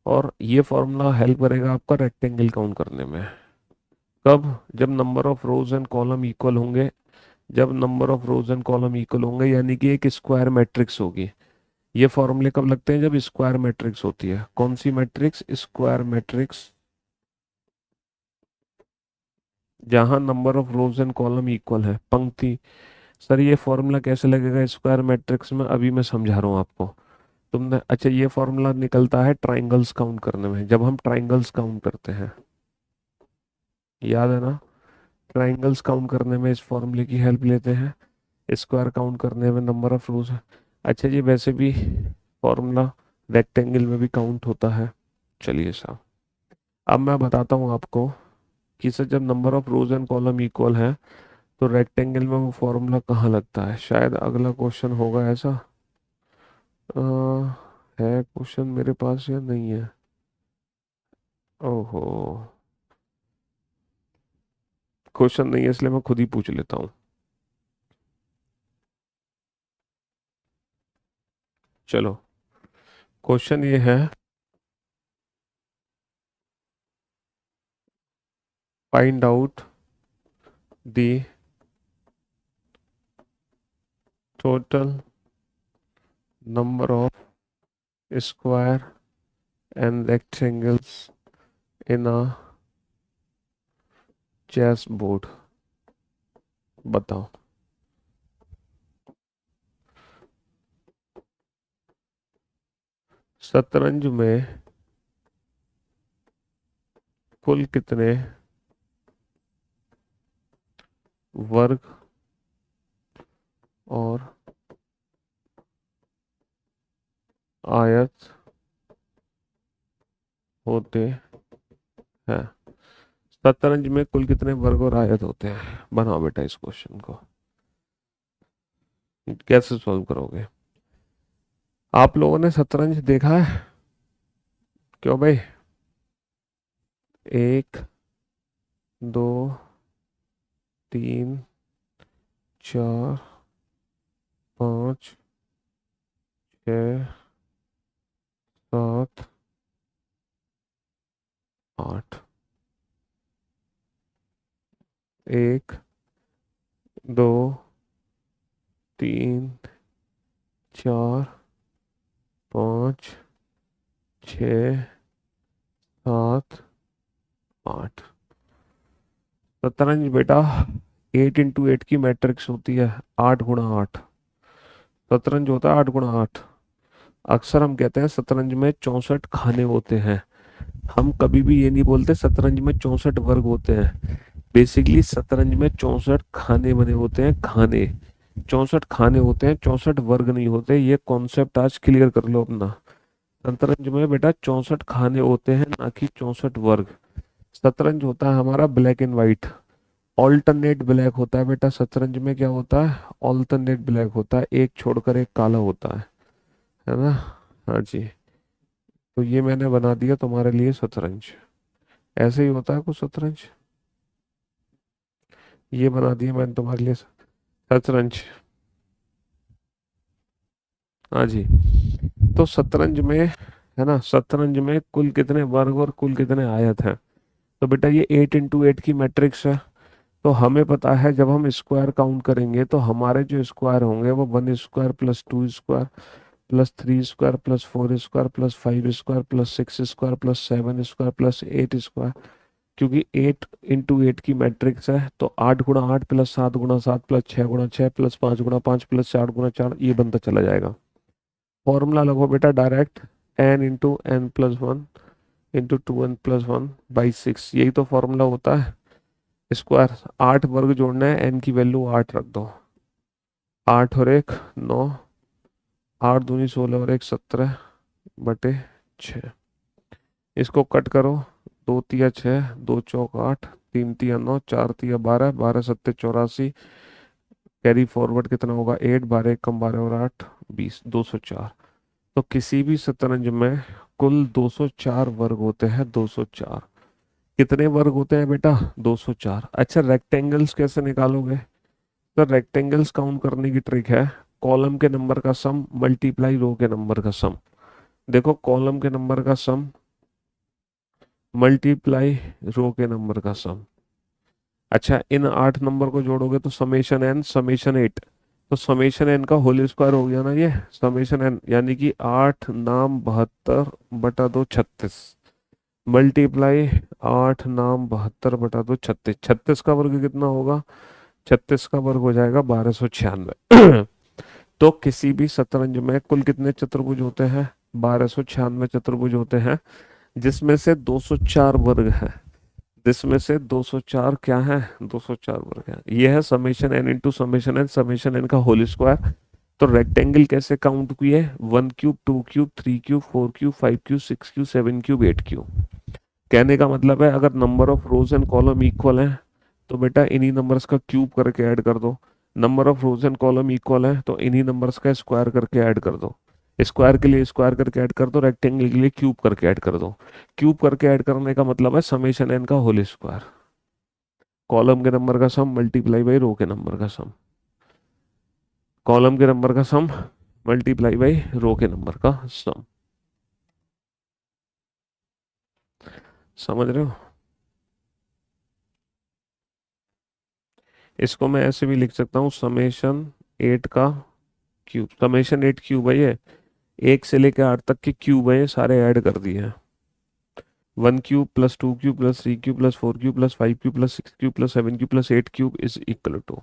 और ये फॉर्मूला हेल्प करेगा आपका रेक्टेंगल काउंट करने में। कब? जब number of rows and column equal होंगे। जब number of rows and column equal होंगे यानी कि एक स्क्वायर मैट्रिक्स होगी। ये फॉर्मूले कब लगते हैं? जब स्क्वायर मैट्रिक्स होती है। कौन सी मैट्रिक्स? स्क्वायर मैट्रिक्स, जहां number of rows and column equal है, पंक्ति। सर ये फॉर्मूला कैसे लगेगा स्क्वायर मैट्रिक्स में? अभी मैं समझा रहा हूँ आपको। तुमने अच्छा, ये फॉर्मूला निकलता है ट्राइंगल्स काउंट करने में, जब हम ट्राइंगल्स काउंट करते हैं, याद है ना? ट्राइंगल्स काउंट करने में इस फॉर्मूले की हेल्प लेते हैं, स्क्वायर काउंट करने में नंबर ऑफ रोज। अच्छा जी, वैसे भी फॉर्मूला रेक्टेंगल में भी काउंट होता है। चलिए साहब, अब मैं बताता हूँ आपको कि सर जब number of rows and column equal है तो रेक्टेंगल में वो फॉर्मूला कहाँ लगता है। शायद अगला क्वेश्चन होगा ऐसा। अ, है क्वेश्चन मेरे पास या नहीं है? ओहो, क्वेश्चन नहीं है इसलिए मैं खुद ही पूछ लेता हूँ। चलो, क्वेश्चन ये है, find out the total number of square and rectangles in a chess board. बताओ। शतरंज में कुल कितने वर्ग और आयत होते हैं? शतरंज में कुल कितने वर्ग और आयत होते हैं? बनाओ बेटा इस क्वेश्चन को। कैसे सॉल्व करोगे? आप लोगों ने शतरंज देखा है? क्यों भाई? 1 2 3 4 5 6 7 8। 1 2 3 4 5 6 7 8। शतरंज बेटा 8 × 8 की मैट्रिक्स होती है, 8 × 8। शतरंज होता है 8 × 8। अक्सर हम कहते हैं शतरंज में 64 खाने होते हैं। हम कभी भी ये नहीं बोलते शतरंज में 64 वर्ग होते हैं। बेसिकली शतरंज में 64 खाने बने होते हैं, खाने। 64 खाने होते हैं, 64 वर्ग नहीं होते। ये कॉन्सेप्ट आज क्लियर कर लो अपना। शतरंज में बेटा 64 खाने होते हैं, ना कि 64 वर्ग। शतरंज होता है हमारा black and white, alternate black होता है बेटा। शतरंज में क्या होता है? ऑल्टरनेट ब्लैक होता है, एक छोड़कर एक काला होता है ना? हाँ जी, तो ये मैंने बना दिया तुम्हारे लिए शतरंज। ऐसे ही होता है कुछ शतरंज। ये बना दिया मैंने तुम्हारे लिए शतरंज। हाँ जी, तो शतरंज में, है ना, शतरंज में कुल कितने वर्ग और कुल कितने आयत हैं? तो बेटा ये 8 × 8 की मैट्रिक्स है। तो हमें पता है जब हम स्क्वायर काउंट करेंगे तो हमारे जो स्क्वायर होंगे वो 1 square plus 2 square plus 3 square plus 4 square plus 5 square plus 6 square plus 7 square plus 8 square. क्योंकि 8 × 8 की मैट्रिक्स है तो 8 × 8 प्लस 7 × 7 प्लस 6 × 6 प्लस 5 × 5 प्लस 4 × 4 ये बनता चला जाएगा। फॉर्मूला लगो बेटा डायरेक्ट, n × n+1 × 2n+1/6, यही तो फॉर्मूला होता है। स्क्वायर 8 वर्ग जोड़ना है, एन की वैल्यू 8 रख दो। 8 और 1 9, 8 दूनी 16 और 1 17/6। इसको कट करो, 2 × 3 = 6, 2 × 4 = 8, 3 × 3 = 9, 4 × 3 = 12, 12 × 7 = 84। कैरी फॉरवर्ड कितना होगा? 8, 12 × 1 = 12 और 8 20, 204। तो किसी भी शतरंज में कुल 204 वर्ग होते हैं, 204। कितने वर्ग होते हैं बेटा? 204। अच्छा, रेक्टेंगल्स कैसे निकालोगे? तो रेक्टेंगल्स काउंट करने की ट्रिक है, कॉलम के नंबर का सम मल्टीप्लाई रो के नंबर का सम। देखो कॉलम के नंबर का सम मल्टीप्लाई रो के नंबर का सम। अच्छा, इन 8 नंबर को जोड़ोगे तो समेशन n, समेशन 8। तो समेशन n का होल स्क्वायर हो गया ना ये, समेशन n यानी कि 8 9 72/2 36 मल्टीप्लाई 8 9 72/2 36। 36 का वर्ग कितना होगा? 36 का वर्ग हो जाएगा 1296। तो किसी भी शतरंज में कुल कितने चतुर्भुज होते हैं? 1296 चतुर्भुज होते हैं, जिसमें से 204 वर्ग है। जिसमें से 204 क्या है? 204 वर्ग है। यह है summation n into summation n का होल स्क्वायर। तो रेक्टेंगल कैसे काउंट किए? 1 cube, 2 cube, 3 cube, 4 cube, 5 cube, 6 cube, 7 cube, 8 cube. कहने का मतलब है अगर number of rows and column equal है तो बेटा इन्हीं नंबर्स का क्यूब करके ऐड कर दो। Number of rows and column equal है तो इन्हीं नंबर्स का स्क्वायर करके ऐड कर दो। स्क्वायर के लिए स्क्वायर करके ऐड कर दो, रेक्टेंगल के लिए क्यूब करके ऐड कर दो। क्यूब करके ऐड करने का मतलब है समेशन एन का होल स्क्वायर। कॉलम के नंबर का सम मल्टीप्लाई बाई रो के नंबर का सम। कॉलम के नंबर का सम मल्टीप्लाई बाई रो के नंबर का सम। समझ रहे हो? इसको मैं ऐसे भी लिख सकता हूँ, समेशन 8 का क्यूब। समेशन 8 क्यूब है ये, 1 से लेकर 8 तक के क्यूब है ये, सारे ऐड कर दिए हैं। 1 cube plus 2 cube plus 3 cube plus 4 cube plus 5 cube plus 6 cube plus 7 cube plus 8 cube is equal to.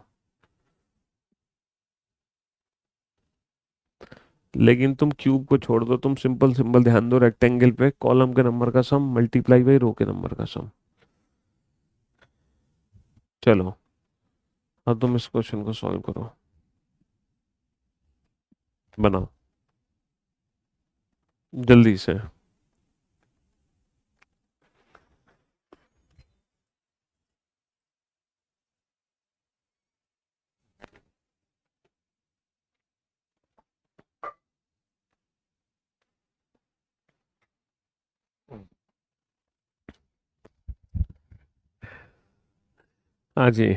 लेकिन तुम क्यूब को छोड़ दो, तुम सिंपल सिंपल ध्यान दो रेक्टेंगल पे, कॉलम के नंबर का सम मल्टीप्लाई बाई रो के नंबर का सम। चलो अब तुम इस क्वेश्चन को सॉल्व करो, बनाओ जल्दी से। हाँ जी।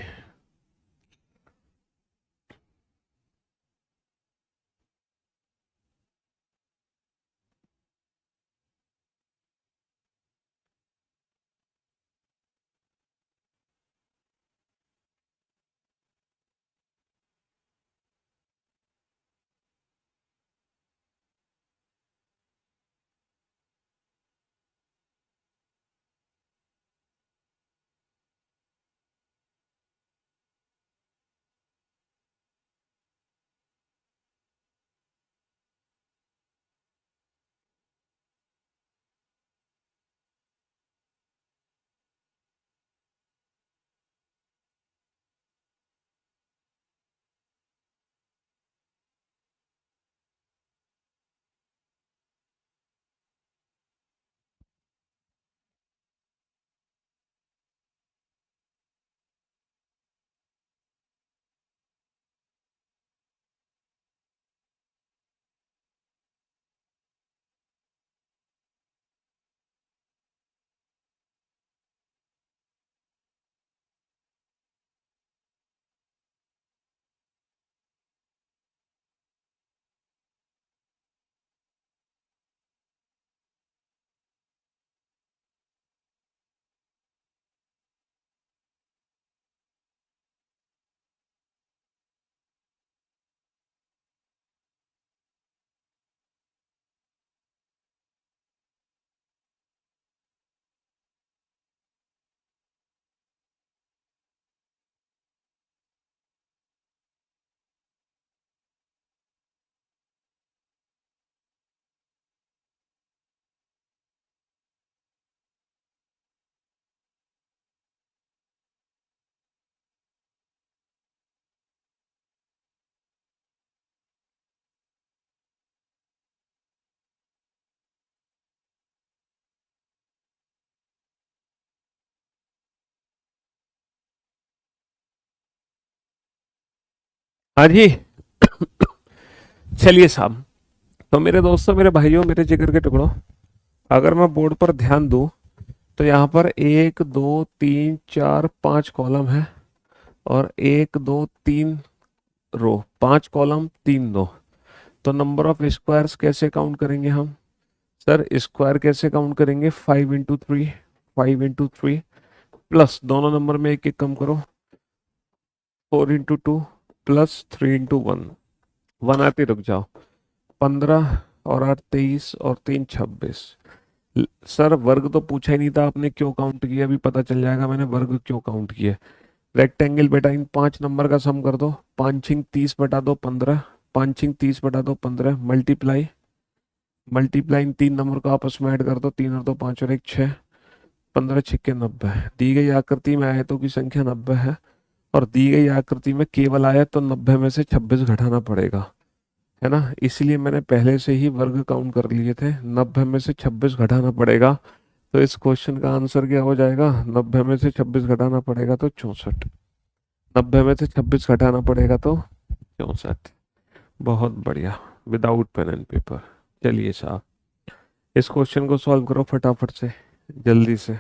हाँ जी। चलिए साहब, तो मेरे दोस्तों, मेरे भाइयों, मेरे जिगर के टुकड़ों, अगर मैं बोर्ड पर ध्यान दूं तो यहाँ पर 1 2 3 4 5 कॉलम है, और 1 2 3 रो, 5 कॉलम 3 रो। तो नंबर ऑफ स्क्वायर्स कैसे काउंट करेंगे हम? सर स्क्वायर कैसे काउंट करेंगे? 5 × 3, 5 × 3 प्लस दोनों नंबर में एक एक कम करो, 4 × 2 प्लस 3 × 1, 1 आते रुक जाओ, 15 और 8 23 और 3 26। सर वर्ग तो पूछा ही नहीं था आपने, क्यों काउंट किया अभी पता चल जाएगा मैंने वर्ग क्यों काउंट किया। रेक्टेंगल बेटा इन 5 नंबर का सम कर दो, 5 × 30 = 15, 5 × 30 = 15 मल्टीप्लाई, इन 3 नंबर को आपस में ऐड कर दो, 3 और 2 5 और 1 6, 15 6 90। दी गई आकृति में आयतों की संख्या 90 है, और दी गई आकृति में केवल आयत, तो 90 में से 26 घटाना पड़ेगा, है ना। इसलिए मैंने पहले से ही वर्ग काउंट कर लिए थे, 90 में से 26 घटाना पड़ेगा। तो इस क्वेश्चन का आंसर क्या हो जाएगा? 90 में से 26 घटाना पड़ेगा तो 64, 90 में से 26 घटाना पड़ेगा तो 64। बहुत बढ़िया, विदाउट पेन एंड पेपर। चलिए साहब, इस क्वेश्चन को सॉल्व करो फटाफट से, जल्दी से।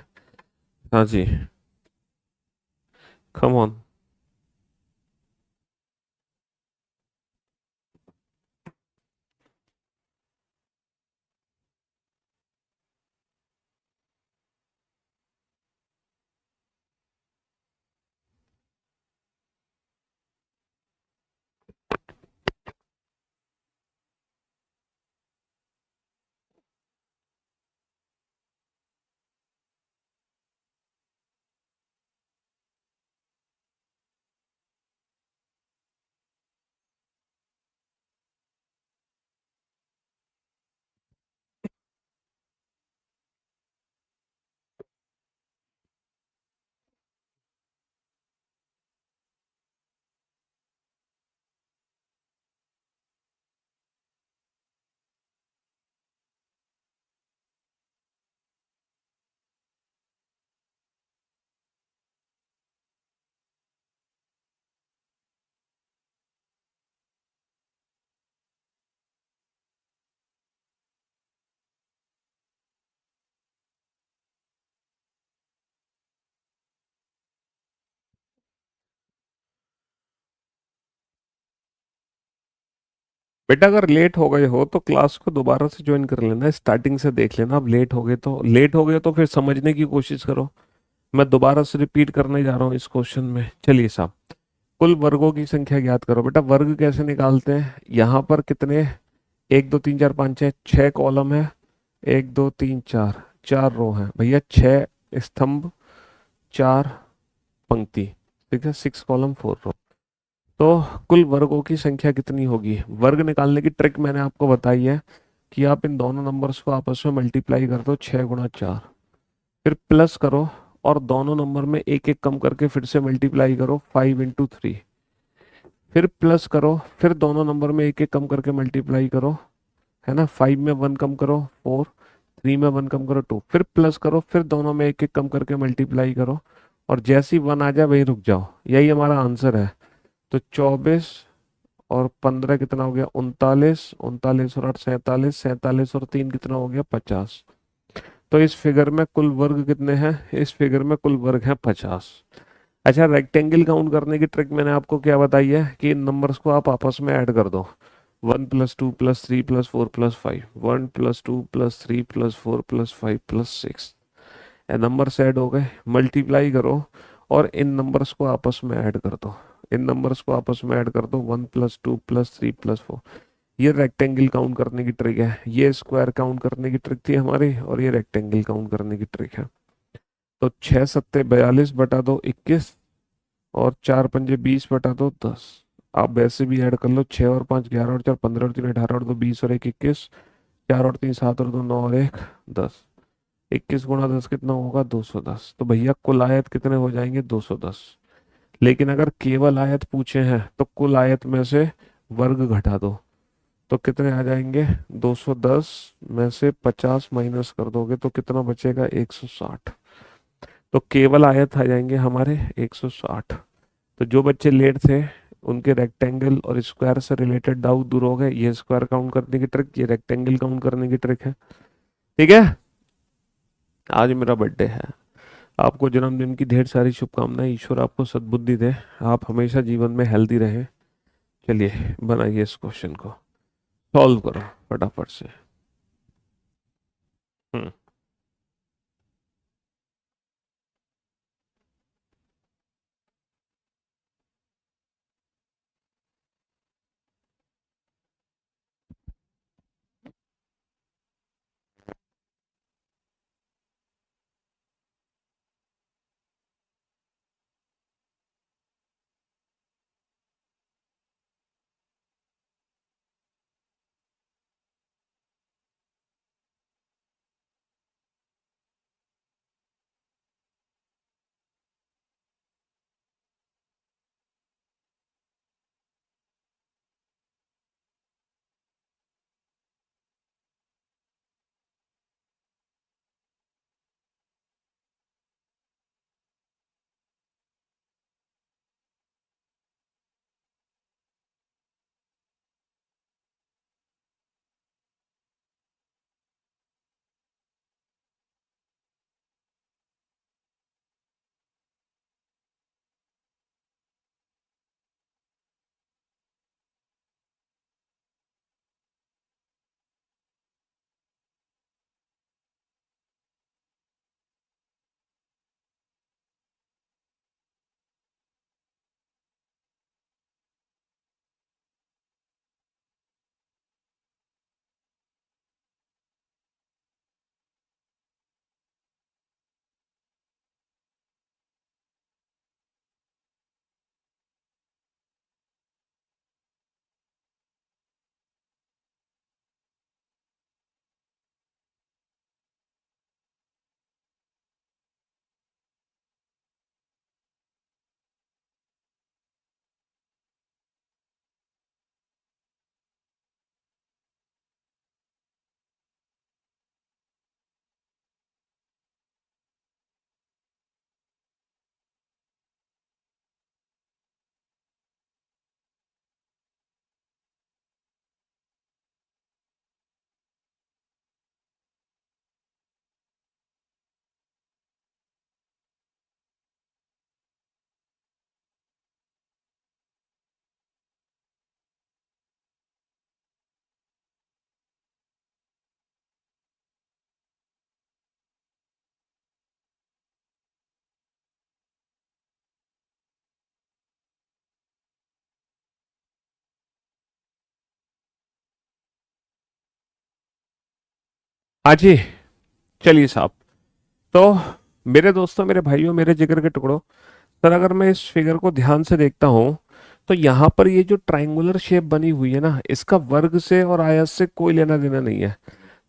हाँ जी, कम ऑन। बेटा अगर लेट हो गए हो तो क्लास को दोबारा से ज्वाइन कर लेना, स्टार्टिंग से देख लेना। अब लेट हो गए तो फिर समझने की कोशिश करो। मैं दोबारा से रिपीट करने जा रहा हूँ इस क्वेश्चन में। चलिए साहब, कुल वर्गों की संख्या ज्ञात करो। बेटा वर्ग कैसे निकालते हैं? यहाँ पर कितने, 1 2 3 4 5 6, 6 कॉलम है, 1 2 3 4, 4 रो है भैया, 6 स्तंभ, 4 पंक्ति, ठीक है, 6 कॉलम 4 रो। तो कुल वर्गों की संख्या कितनी होगी? वर्ग निकालने की ट्रिक मैंने आपको बताई है कि आप इन दोनों नंबर्स को आपस में मल्टीप्लाई कर दो, 6 × 4, फिर प्लस करो, और दोनों नंबर में एक एक कम करके फिर से मल्टीप्लाई करो, 5 × 3, फिर प्लस करो, फिर दोनों नंबर में एक एक कम करके मल्टीप्लाई करो, है ना। 5 में 1 कम करो 4, 3 में 1 कम करो 2, फिर प्लस करो, फिर दोनों में एक एक कम करके मल्टीप्लाई करो, और जैसी 1 आ जाए वही रुक जाओ। यही हमारा आंसर है। तो 24 और 15 कितना हो गया? 39, 39 और 8 47, 47 और 3 कितना हो गया? 50। तो इस फिगर में कुल वर्ग कितने हैं? इस फिगर में कुल वर्ग हैं 50। अच्छा, रेक्टेंगल काउंट करने की ट्रिक मैंने आपको क्या बताई है कि इन नंबर्स को आप आपस में ऐड कर दो, 1 + 2 + 3 + 4 + 5, 1 + 2 + 3 + 4 + 5 + 6। नंबर से ऐड हो गए, मल्टीप्लाई करो, और इन नंबर्स को आपस में ऐड कर दो, इन नंबर्स को आपस में ऐड कर दो, 1 + 2 + 3 + 4। ये रेक्टेंगल काउंट करने की ट्रिक है, ये स्क्वायर काउंट करने की ट्रिक थी हमारी, और ये रेक्टेंगल काउंट करने की ट्रिक है। तो 6 × 7 = 42, और 4 × 5 = 20 / 2 10। आप वैसे भी ऐड कर लो, 6 और 5 11 और 4 15 और 3 18 और 2 20 और 1 21, 4 और 3 7 और 2 9 और 1 10। 21 × 10 कितना होगा? 210। तो भैया कुल आयत कितने हो जाएंगे? 210। लेकिन अगर केवल आयत पूछे हैं तो कुल आयत में से वर्ग घटा दो, तो कितने आ जाएंगे? 210 में से 50 माइनस कर दोगे तो कितना बचेगा? 160। तो केवल आयत आ जाएंगे हमारे 160। तो जो बच्चे लेट थे उनके रेक्टेंगल और स्क्वायर से रिलेटेड डाउट दूर हो गए। ये स्क्वायर काउंट करने की ट्रिक, ये रेक्टेंगल काउंट करने की ट्रिक है। ठीक है, आज मेरा बर्थडे है। आपको जन्मदिन की ढेर सारी शुभकामनाएं। ईश्वर आपको सद्बुद्धि दे, आप हमेशा जीवन में हेल्दी रहें। चलिए बनाइए इस क्वेश्चन को, सॉल्व करो फटाफट से। हम्म। हाँ जी, चलिए साहब। तो मेरे दोस्तों, मेरे भाइयों, मेरे जिगर के टुकड़ों, सर अगर मैं इस फिगर को ध्यान से देखता हूँ तो यहाँ पर ये जो ट्रायंगुलर शेप बनी हुई है ना, इसका वर्ग से और आयत से कोई लेना देना नहीं है।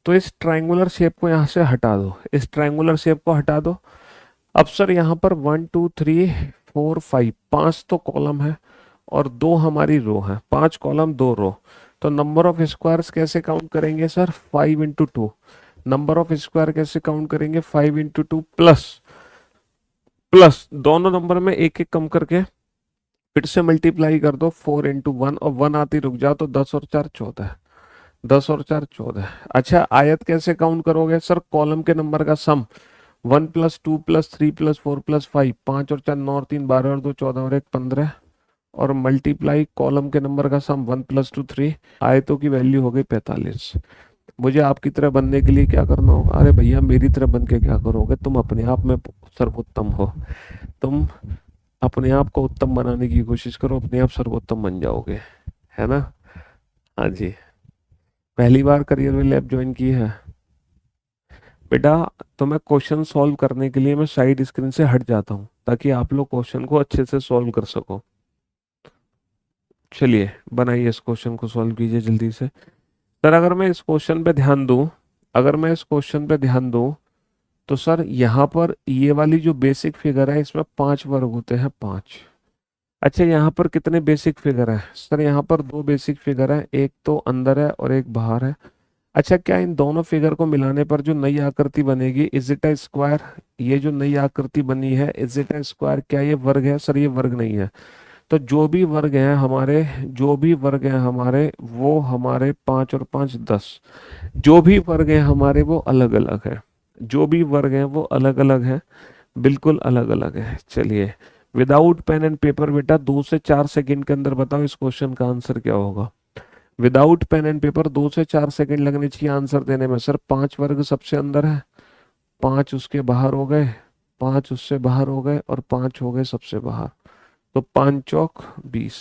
तो इस ट्रायंगुलर शेप को यहाँ से हटा दो, इस ट्रायंगुलर शेप को हटा दो। अब सर यहाँ पर 1 2 3 4 5, 5 तो कॉलम है और 2 हमारी रो है। 5 कॉलम 2 रो। तो नंबर ऑफ स्क्वायर्स कैसे काउंट करेंगे सर? 5 × 2। नंबर ऑफ स्क्वायर कैसे काउंट करेंगे? 5 × 2 प्लस प्लस दोनों नंबर में एक एक कम करके फिर से मल्टीप्लाई कर दो। 4 × 1 और 1 आती रुक जाओ, तो 10 और 4 14। 10 और 4 14। अच्छा, आयत कैसे काउंट करोगे सर? कॉलम के नंबर का सम। 1 + 2 + 3 + 4 + 5। 5 और 4 9 3 12 और 2 14 और 1 15। और मल्टीप्लाई कॉलम के नंबर का सम 1 + 2 3। आयतों की वैल्यू हो गई 45। मुझे आपकी तरह बनने के लिए क्या करना होगा? अरे भैया, मेरी तरह बन के क्या करोगे? तुम अपने आप में सर्वोत्तम हो। तुम अपने आप को उत्तम बनाने की कोशिश करो, अपने आप सर्वोत्तम बन जाओगे, है ना? हाँ जी। पहली बार करियर में लैब ज्वाइन की है बेटा, तो मैं क्वेश्चन सॉल्व करने के लिए मैं साइड स्क्रीन से हट जाता हूँ ताकि आप लोग क्वेश्चन को अच्छे से सॉल्व कर सको। चलिए बनाइए, इस क्वेश्चन को सॉल्व कीजिए जल्दी से। सर अगर मैं इस क्वेश्चन पे ध्यान दूं, अगर मैं इस क्वेश्चन पे ध्यान दूं तो सर यहाँ पर ये वाली जो बेसिक फिगर है इसमें 5 वर्ग होते हैं, 5। अच्छा, यहाँ पर कितने बेसिक फिगर है सर? यहाँ पर 2 बेसिक फिगर है, एक तो अंदर है और एक बाहर है। अच्छा, क्या इन दोनों फिगर को मिलाने पर जो नई आकृति बनेगी, इज इट अ स्क्वायर? ये जो नई आकृति बनी है, इज इट अ स्क्वायर? क्या ये वर्ग है सर? ये वर्ग नहीं है। तो जो भी वर्ग हैं हमारे वो हमारे 5 और 5 10, जो भी वर्ग हैं हमारे वो अलग अलग है, जो भी वर्ग हैं वो अलग अलग है, बिल्कुल अलग अलग है। चलिए, विदाउट पेन एंड पेपर बेटा 2 से 4 सेकंड के अंदर बताओ इस क्वेश्चन का आंसर क्या होगा। विदाउट पेन एंड पेपर 2 से 4 सेकंड लगने चाहिए आंसर देने में। सर 5 वर्ग सबसे अंदर है, 5 उसके बाहर हो गए, 5 उससे बाहर हो गए और 5 हो गए सबसे बाहर, तो 5 चौक 20।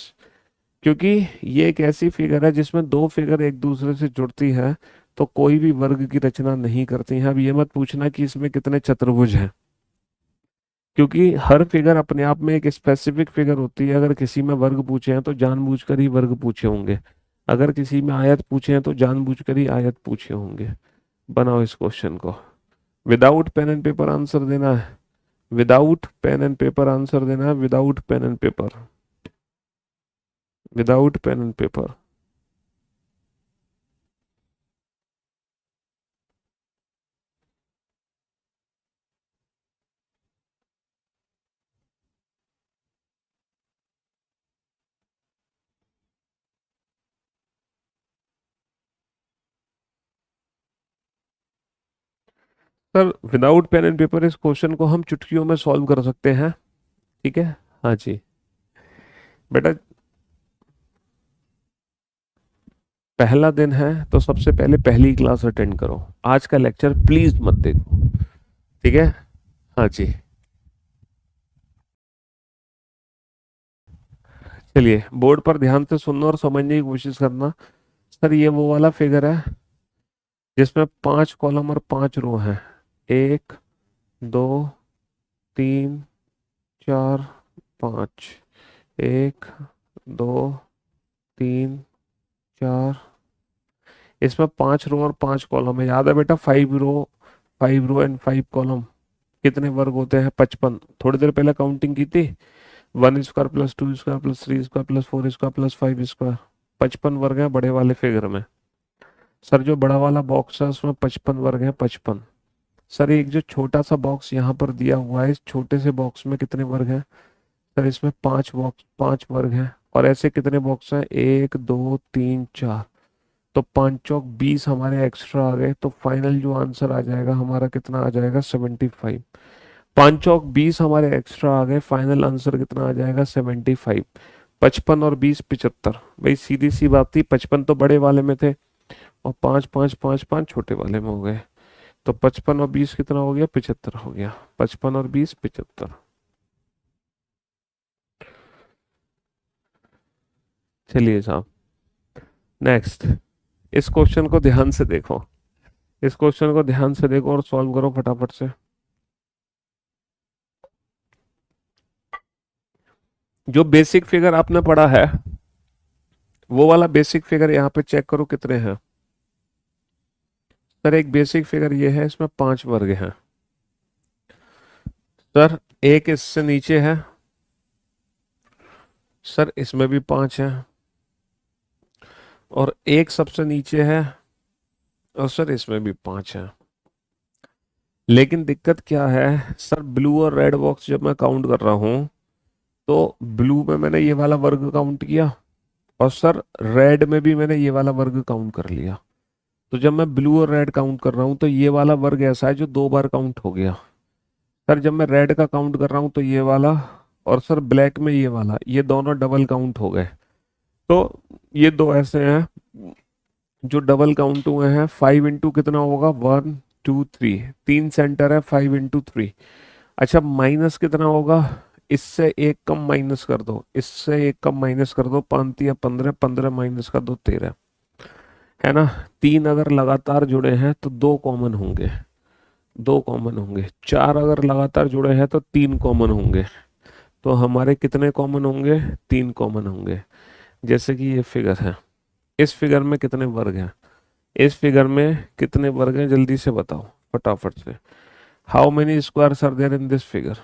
क्योंकि ये एक ऐसी फिगर है जिसमें दो फिगर एक दूसरे से जुड़ती है तो कोई भी वर्ग की रचना नहीं करती है। अब ये मत पूछना कि इसमें कितने चतुर्भुज हैं, क्योंकि हर फिगर अपने आप में एक स्पेसिफिक फिगर होती है। अगर किसी में वर्ग पूछे हैं तो जानबूझकर ही वर्ग पूछे होंगे, अगर किसी में आयत पूछे हैं तो जानबूझकर ही आयत पूछे होंगे। बनाओ इस क्वेश्चन को। Without pen and paper answer देना है, without pen and paper answer देना है, without pen and paper, without pen and paper. Sir without pen and paper इस क्वेश्चन को हम चुटकियों में सॉल्व कर सकते हैं। ठीक है, हाँ जी बेटा। पहला दिन है तो सबसे पहले पहली क्लास अटेंड करो, आज का लेक्चर प्लीज मत देखो। ठीक है, हाँ जी। चलिए बोर्ड पर ध्यान से सुनना और समझने की कोशिश करना। सर ये वो वाला फिगर है जिसमें 5 कॉलम और 5 रो हैं, 1 2 3 4 5, 1 2 3 4। इसमें 5 रो और 5 कॉलम है, याद है बेटा? 5 रो, 5 रो एंड 5 कॉलम कितने वर्ग होते हैं? 55। थोड़ी देर पहले काउंटिंग की थी, 1 square plus 2 square plus 3 square plus 4 square plus 5 square, 55 वर्ग हैं बड़े वाले फिगर में। सर जो बड़ा वाला बॉक्स है उसमें 55 वर्ग हैं, 55। सर एक जो छोटा सा बॉक्स यहाँ पर दिया हुआ है, इस छोटे से बॉक्स में कितने वर्ग हैं? सर इसमें 5 वर्ग हैं। और ऐसे कितने बॉक्स हैं? 1 2 3 4, तो 5 चौक 20 हमारे एक्स्ट्रा आ गए। तो फाइनल जो आंसर आ जाएगा हमारा कितना आ जाएगा? 75। 5 चौक 20 हमारे एक्स्ट्रा आ गए, फाइनल आंसर कितना आ जाएगा? 75। 55 और 20 75। भाई सीधी सी बात थी, 55 तो बड़े वाले में थे और 5 5 5 5 छोटे वाले में हो गए। तो 55 और 20 कितना हो गया? 75 हो गया। 55 और 20 75। चलिए साहब, नेक्स्ट। इस क्वेश्चन को ध्यान से देखो, इस क्वेश्चन को ध्यान से देखो और सॉल्व करो फटाफट से। जो बेसिक फिगर आपने पढ़ा है वो वाला बेसिक फिगर यहाँ पे चेक करो कितने हैं। सर एक बेसिक फिगर ये है, इसमें 5 वर्ग हैं। सर एक इससे नीचे है, सर इसमें भी 5 है, और एक सबसे नीचे है और सर इसमें भी 5 है। लेकिन दिक्कत क्या है सर, ब्लू और रेड बॉक्स जब मैं काउंट कर रहा हूँ तो ब्लू में मैंने ये वाला वर्ग काउंट किया और सर रेड में भी मैंने ये वाला वर्ग काउंट कर लिया। तो जब मैं ब्लू और रेड काउंट कर रहा हूँ तो ये वाला वर्ग ऐसा है जो 2 बार काउंट हो गया। सर जब मैं रेड का काउंट कर रहा हूँ तो ये वाला, और सर ब्लैक में ये वाला, ये दोनों डबल काउंट हो गए। तो ये दो ऐसे हैं जो डबल काउंट हुए हैं। 5 इंटू कितना होगा? 1 2 3, 3 सेंटर है, 5 इंटू 3। अच्छा माइनस कितना होगा? इससे एक कम माइनस कर दो, इससे एक कम माइनस कर दो, 5 या 15, 15 माइनस कर दो 13, है ना? तीन अगर लगातार जुड़े हैं तो दो कॉमन होंगे, दो कॉमन होंगे। चार अगर लगातार जुड़े हैं तो तीन कॉमन होंगे। तो हमारे कितने कॉमन होंगे? तीन कॉमन होंगे। जैसे कि ये फिगर है, इस फिगर में कितने वर्ग हैं? इस फिगर में कितने वर्ग हैं जल्दी से बताओ फटाफट से। How many squares are there in this figure?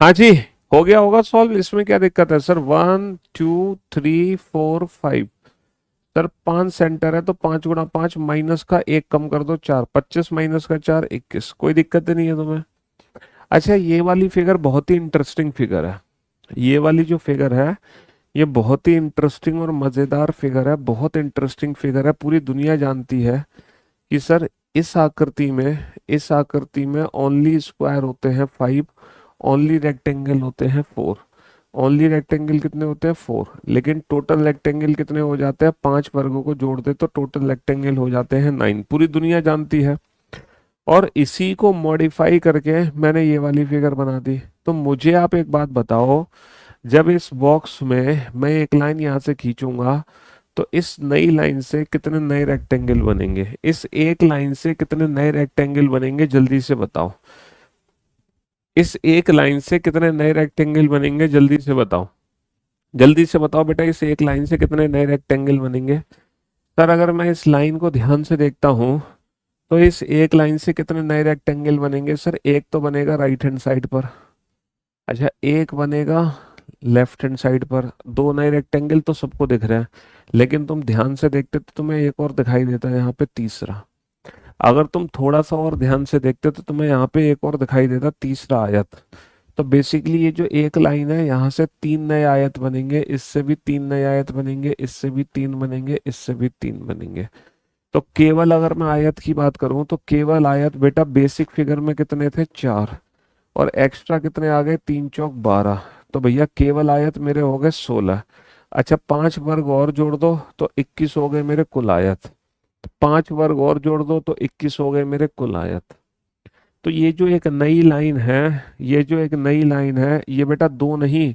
हाँ जी, हो गया होगा सॉल्व, इसमें क्या दिक्कत है सर। 1 2 3 4 5 सर, 5 सेंटर है तो 5 × 5 माइनस का एक कम कर दो, 4, 25 माइनस का 4, 21, कोई दिक्कत नहीं है तुम्हें। अच्छा, ये वाली फिगर बहुत ही इंटरेस्टिंग फिगर है। ये वाली जो फिगर है, ये बहुत ही इंटरेस्टिंग और मज़ेदार फिगर है, बहुत इंटरेस्टिंग फिगर है। पूरी दुनिया जानती है कि सर इस आकृति में ओनली स्क्वायर होते हैं 5, ओनली रेक्टेंगल होते हैं 4। ओनली रेक्टेंगल कितने होते हैं 4, लेकिन टोटल रेक्टेंगल कितने हो जाते हैं, 5 वर्गों को जोड़ दे तो टोटल रेक्टेंगल हो जाते हैं 9। पूरी दुनिया जानती है। और इसी को मॉडिफाई करके मैंने ये वाली फिगर बना दी। तो मुझे आप एक बात बताओ, जब इस बॉक्स में मैं एक लाइन यहाँ से खींचूंगा तो इस नई लाइन से कितने नए रेक्टेंगल बनेंगे, इस एक लाइन से कितने नए रेक्टेंगल बनेंगे, जल्दी से बताओ। इस एक लाइन से कितने नए रेक्टेंगल बनेंगे, जल्दी से बताओ। जल्दी से बताओ बेटा, इस एक लाइन से कितने नए रेक्टेंगल बनेंगे। सर अगर मैं इस लाइन को ध्यान से देखता हूँ तो इस एक लाइन से कितने नए रेक्टेंगल बनेंगे। सर एक तो बनेगा राइट हैंड साइड पर, अच्छा एक बनेगा लेफ्ट हैंड साइड पर। दो नए रेक्टेंगल तो सबको दिख रहे हैं, लेकिन तुम ध्यान से देखते तो तुम्हें एक और दिखाई देता है यहाँ पे, तीसरा। अगर तुम थोड़ा सा और ध्यान से देखते तो तुम्हें यहाँ पे एक और दिखाई देता, तीसरा आयत। तो बेसिकली ये जो एक लाइन है, यहाँ से 3 नए आयत बनेंगे, इससे भी 3 नए आयत बनेंगे, इससे भी 3 बनेंगे, इससे भी 3 बनेंगे। तो केवल अगर मैं आयत की बात करूं तो केवल आयत बेटा बेसिक फिगर में कितने थे, 4। और एक्स्ट्रा कितने आ गए, 3 × 4 = 12। तो भैया केवल आयत मेरे हो गए 16। अच्छा 5 वर्ग और जोड़ दो तो 21 हो गए मेरे कुल आयत। 5 वर्ग और जोड़ दो तो 21 हो गए मेरे कुल आयत। तो ये जो एक नई लाइन है, ये जो एक नई लाइन है, ये बेटा दो नहीं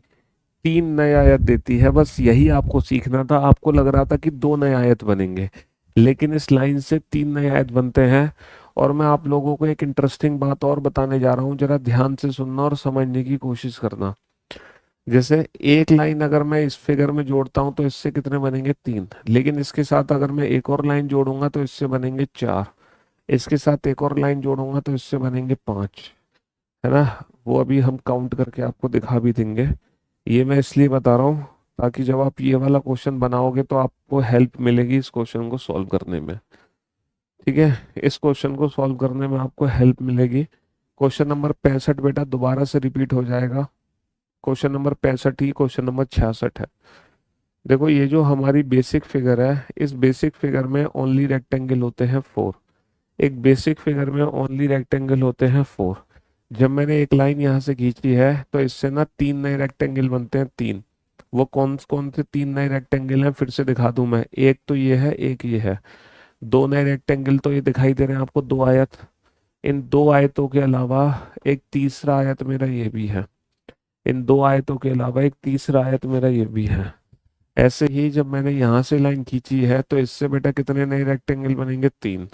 3 नए आयत देती है। बस यही आपको सीखना था। आपको लग रहा था कि 2 नए आयत बनेंगे, लेकिन इस लाइन से 3 नए आयत बनते हैं। और मैं आप लोगों को एक इंटरेस्टिंग बात और बताने जा रहा हूँ, जरा ध्यान से सुनना और समझने की कोशिश करना। जैसे एक लाइन अगर मैं इस फिगर में जोड़ता हूँ तो इससे कितने बनेंगे, 3। लेकिन इसके साथ अगर मैं एक और लाइन जोड़ूंगा तो इससे बनेंगे 4। इसके साथ एक और लाइन जोड़ूंगा तो इससे बनेंगे 5, है ना। वो अभी हम काउंट करके आपको दिखा भी देंगे। ये मैं इसलिए बता रहा हूँ ताकि जब आप ये वाला क्वेश्चन बनाओगे तो आपको हेल्प मिलेगी इस क्वेश्चन को सॉल्व करने में। ठीक है, इस क्वेश्चन को सॉल्व करने में आपको हेल्प मिलेगी। क्वेश्चन नंबर 65 बेटा दोबारा से रिपीट हो जाएगा। क्वेश्चन नंबर 65 ही क्वेश्चन नंबर 66 है। देखो ये जो हमारी बेसिक फिगर है, इस बेसिक फिगर में ओनली रेक्टेंगल होते हैं 4। एक बेसिक फिगर में ओनली रेक्टेंगल होते हैं 4। जब मैंने एक लाइन यहाँ से खींची है तो इससे ना 3 नए रेक्टेंगल बनते हैं, 3। वो कौन कौन से 3 नए रेक्टेंगल हैं, फिर से दिखा दूं मैं। एक तो ये है, एक ये है। 2 नए रेक्टेंगल तो ये दिखाई दे रहे हैं आपको, 2 आयत। इन 2 आयतों के अलावा एक तीसरा आयत मेरा ये भी है। इन 2 आयतों के अलावा एक तीसरा आयत मेरा ये भी है। ऐसे ही जब मैंने यहाँ से लाइन खींची है तो इससे बेटा कितने नए रेक्टेंगल बनेंगे, 3।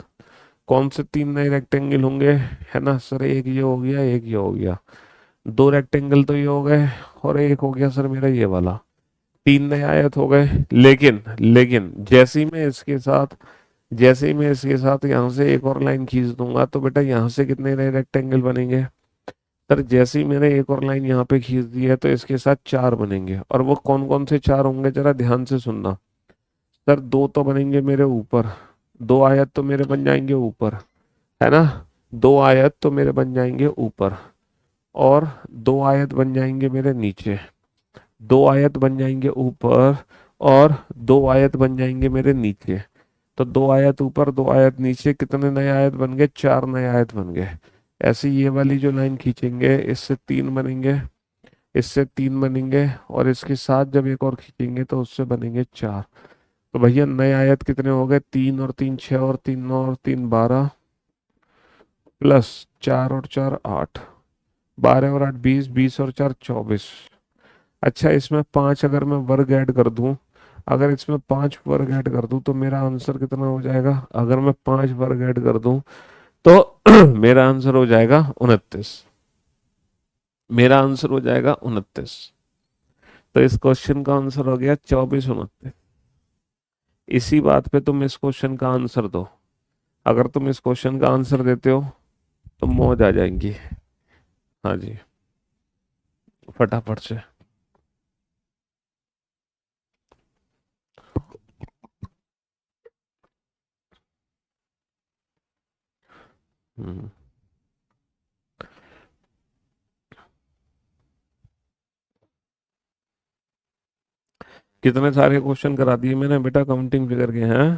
कौन से 3 नए रेक्टेंगल होंगे, है ना सर। एक ये हो गया, एक ये हो गया। 2 रेक्टेंगल तो ये हो गए, और एक हो गया सर मेरा ये वाला। 3 नए आयत हो गए। लेकिन लेकिन जैसे ही मैं इसके साथ यहाँ से एक और लाइन खींच दूंगा तो बेटा यहाँ से कितने नए रेक्टेंगल बनेंगे। सर जैसे ही मैंने एक और लाइन यहाँ पे खींच दी है तो इसके साथ 4 बनेंगे। और वो कौन कौन से 4 होंगे, जरा ध्यान से सुनना। सर 2 तो बनेंगे मेरे ऊपर, 2 आयत तो मेरे बन जाएंगे ऊपर, है ना। 2 आयत तो मेरे बन जाएंगे ऊपर, और 2 आयत बन जाएंगे मेरे नीचे। 2 आयत बन जाएंगे ऊपर, और 2 आयत बन जाएंगे मेरे नीचे। तो 2 आयत ऊपर, 2 आयत नीचे, कितने नए आयत बन गए, 4 नए आयत बन गए। ऐसे ये वाली जो लाइन खींचेंगे इससे 3 बनेंगे, इससे 3 बनेंगे, और इसके साथ जब एक और खींचेंगे तो उससे बनेंगे 4। तो भैया नए आयत कितने हो गए, 3 और 3 6, और 3 9 और 3 12, प्लस 4 और 4 8, 12 और 8 20, 20 और 4 24। अच्छा इसमें 5 अगर मैं वर्ग ऐड कर दूं, अगर इसमें 5 वर्ग ऐड कर दूं तो मेरा आंसर कितना हो जाएगा। अगर मैं 5 वर्ग ऐड कर दूं तो मेरा आंसर हो जाएगा 29। मेरा आंसर हो जाएगा 29। तो इस क्वेश्चन का आंसर हो गया 24 29। इसी बात पे तुम इस क्वेश्चन का आंसर दो। अगर तुम इस क्वेश्चन का आंसर देते हो तो मौज आ जाएंगी। हाँ जी। फटाफट से। हम्म, कितने सारे क्वेश्चन करा दिए मैंने बेटा काउंटिंग फिगर के हैं।